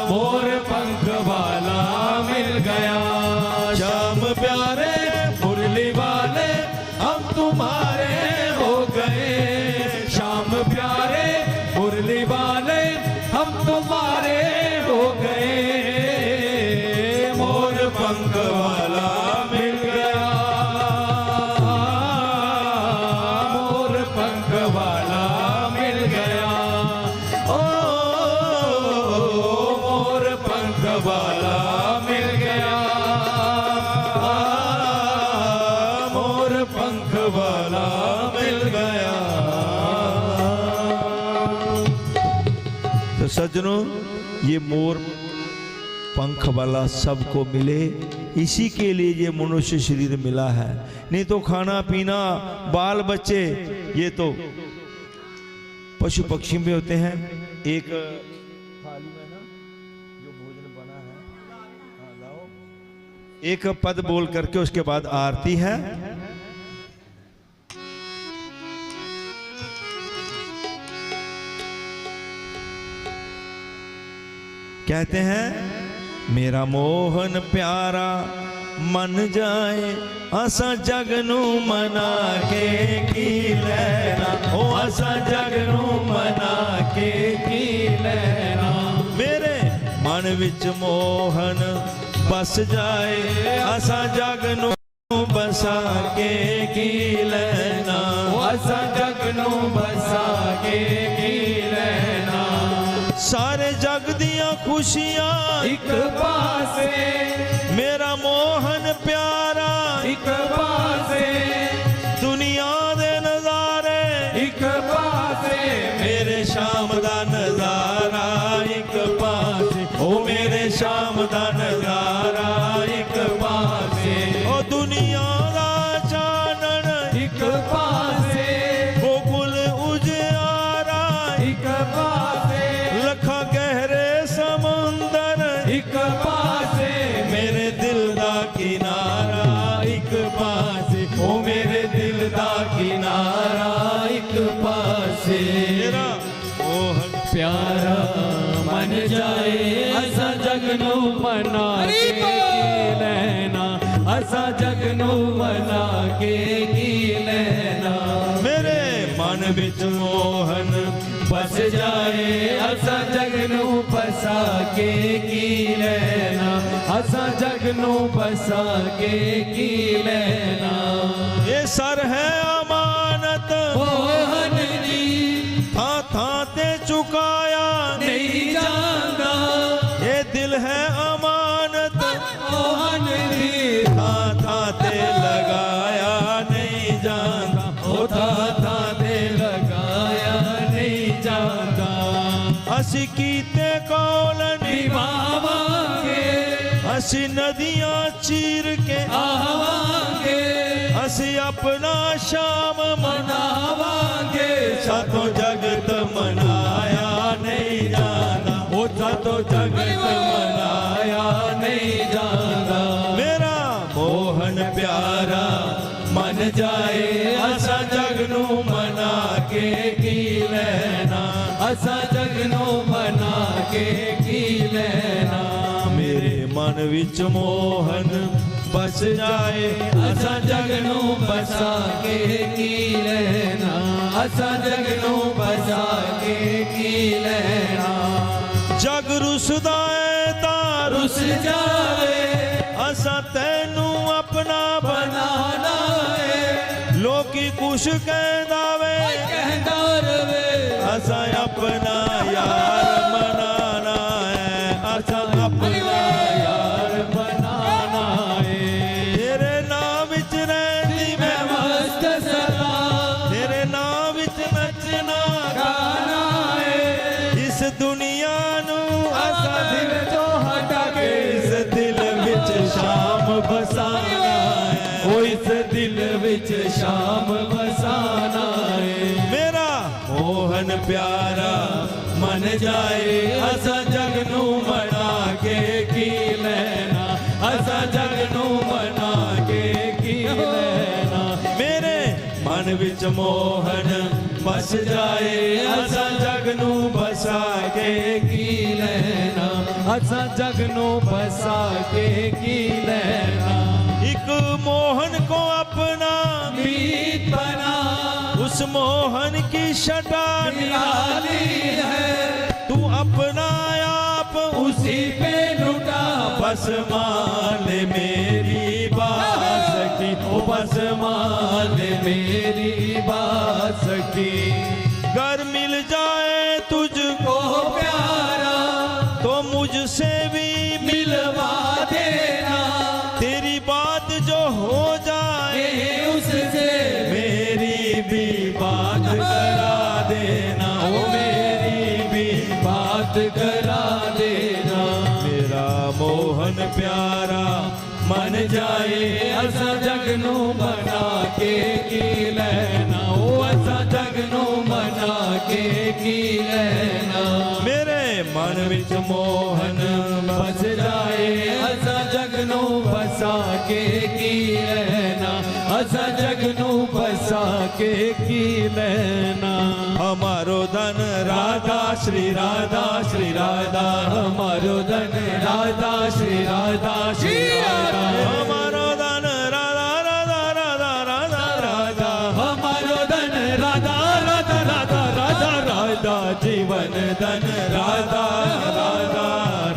मोर पंख वाला मिल गया। श्याम प्यारे मुरली वाले हम तुम्हारे हो गए, श्याम प्यारे मुरली वाले हम तुम्हारे हो गए। मोर पंख वाला मिल गया, मोर पंख वाला मिल गया, ओ मोर पंख वाला मिल गया, मोर पंख वाला मिल गया। तो सज्जनों, ये मोर पंख वाला सबको मिले, इसी के लिए ये मनुष्य शरीर मिला है। नहीं तो खाना पीना बाल बच्चे ये तो पशु पक्षी में होते हैं। एक थाली में ना जो भोजन बना है, हाँ लाओ, एक पद बोल करके उसके बाद आरती है। कहते हैं, मेरा मोहन प्यारा मन जाए असा जगनू मना के की लेना, ओ असा जगनू मना के की लेना। मेरे मन विच मोहन बस जाए असा जगनू बसा के की लेना, ओ असा जगनू बसा के की लेना। सारे जग दियां खुशियां एक पासे, मेरा मोहन प्यारा एक पासे, दुनिया दे नजारे एक पासे, मेरे शाम दा नजारा एक पासे, ओ मेरे शाम दा नजारा एक पासे, ओ दुनिया दा चानन एक पासे, ओ गुल उजियारा एक पासे, लखा गहरे समुंदर एक पासे, मेरे दिल दा किनारा एक पासे, ओ मेरे दिल दा किनारा एक पासे। मेरा मोहन प्यारा मन जाए असा जगनू मना के लेना, असा जगनू मना के की लेना। मेरे मन विच मोहन बस जाए असा जग नू बसा के की लेना असा जग नू बसा के की लेना ये सर है अमानत मोहन जी था ते चुकाया नहीं जाता ये दिल है अमानत मोहन जी था ते लगाया नहीं जानता होता था दे लगाया नहीं जाता असी कीते कौलन निभावांगे असी नदियां चीर के आवांगे असी अपना शाम मनावांगे सातो जगत मनाया नहीं जाना होता तो जगत मनाया नहीं जाता मेरा मोहन प्यारा मन जाए असा जग नू मना के की लेना असा जग नू मना के की लेना मेरे मन विच मोहन बस जाए असा जग नू बसा के की लेना असा जग नू बसा के की लेना जग रुसदा है तार रुस जावे असा तैनू अपना बनाना है लोकी कुछ कहदा वे कहता रवे असा अपना यार मनाना है असा अपना यार बनाना है तेरे नाम विच रहंदी मैं मस्त सदा तेरे नाम विच नचना गाना है इस दुनिया नू असा दिल तो हटा के इस दिल विच शाम बसाना है ओ इस दिल विच शाम बसाना है मेरा मोहन प्यारा मन जाए असा जग नू मना के की लेना असा जग नू मना के की लेना मेरे मन विच मोहन बस जाए असा जग नू बसा के की लेना असा जग नू बसा के की लेना एक मोहन को अपना मीत बना उस मोहन की शटा निराली है तू अपना आप उसी पे लुटा बस मान मेरी बात की ओ बस मान मेरी बात की घर मिल जाए तुझको ओ प्यारा तो मुझसे भी मिलवा देना तेरी बात जो हो जाए ये उससे मेरी भी बात करा देना ओ मेरी भी बात करा देना मेरा मोहन प्यारा मन जाए असा जग नू बना के की लेना ओ असा जग नू बना के की लेना मेरे मन विच मोहन बस जाए असा जग नू बसा के की लेना असा जग नू बसा के की लेना हमारो धन राधा श्री राधा श्री राधा हमारो धन राधा श्री राधा श्री राधा हमारो धन राधा राधा राधा राधा राधा हमारो धन राधा राधा राधा राधा राधा जीवन धन राधा राधा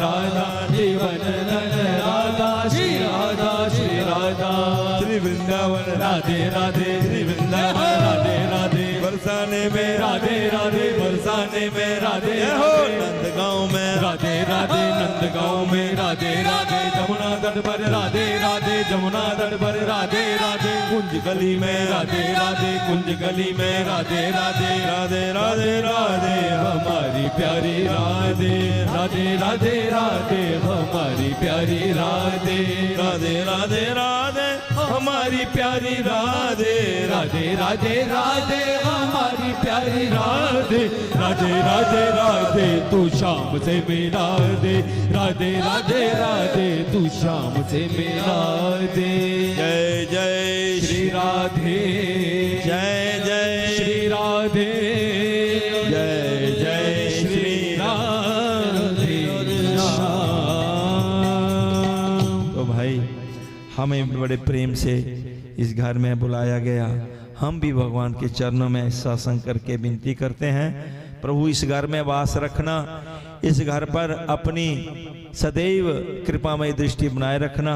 राधा जीवन धन राधा श्री राधा श्री राधा श्री वृंदावन राधे राधे श्री वृंदावन राधे राधे बरसाने में राधे राधे बरसाने में राधे हो राधे नंदगांव में राधे राधे नंदगांव में राधे राधे जमुना तट पर राधे राधे जमुना तट पर राधे राधे कुंज गली में राधे राधे कुंज गली में राधे राधे राधे राधे राधे हमारी प्यारी राधे राधे राधे राधे हमारी प्यारी राधे राधे राधे राधे हमारी प्यारी राधे राधे राधे राधे हमारी प्यारी राधे राधे राधे राधे तू शाम से मेरा दे राधे राधे राधे तू शाम से मेरा दे जय जय श्री राधे जय जय श्री राधे जय जय श्री राधे तो भाई हमें बड़े प्रेम से इस घर में बुलाया गया, हम भी भगवान के चरणों में सासंग करके विनती करते हैं, प्रभु इस घर में वास रखना, इस घर पर अपनी सदैव कृपामय दृष्टि बनाए रखना।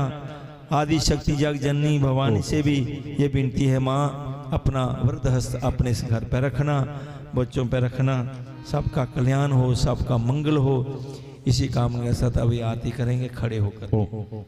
आदि शक्ति जग जननी भवानी से भी ये विनती है, माँ अपना वृद्ध हस्त अपने इस घर पर रखना, बच्चों पर रखना, सबका कल्याण हो, सबका मंगल हो। इसी कामना के साथ अभी आरती करेंगे खड़े होकर।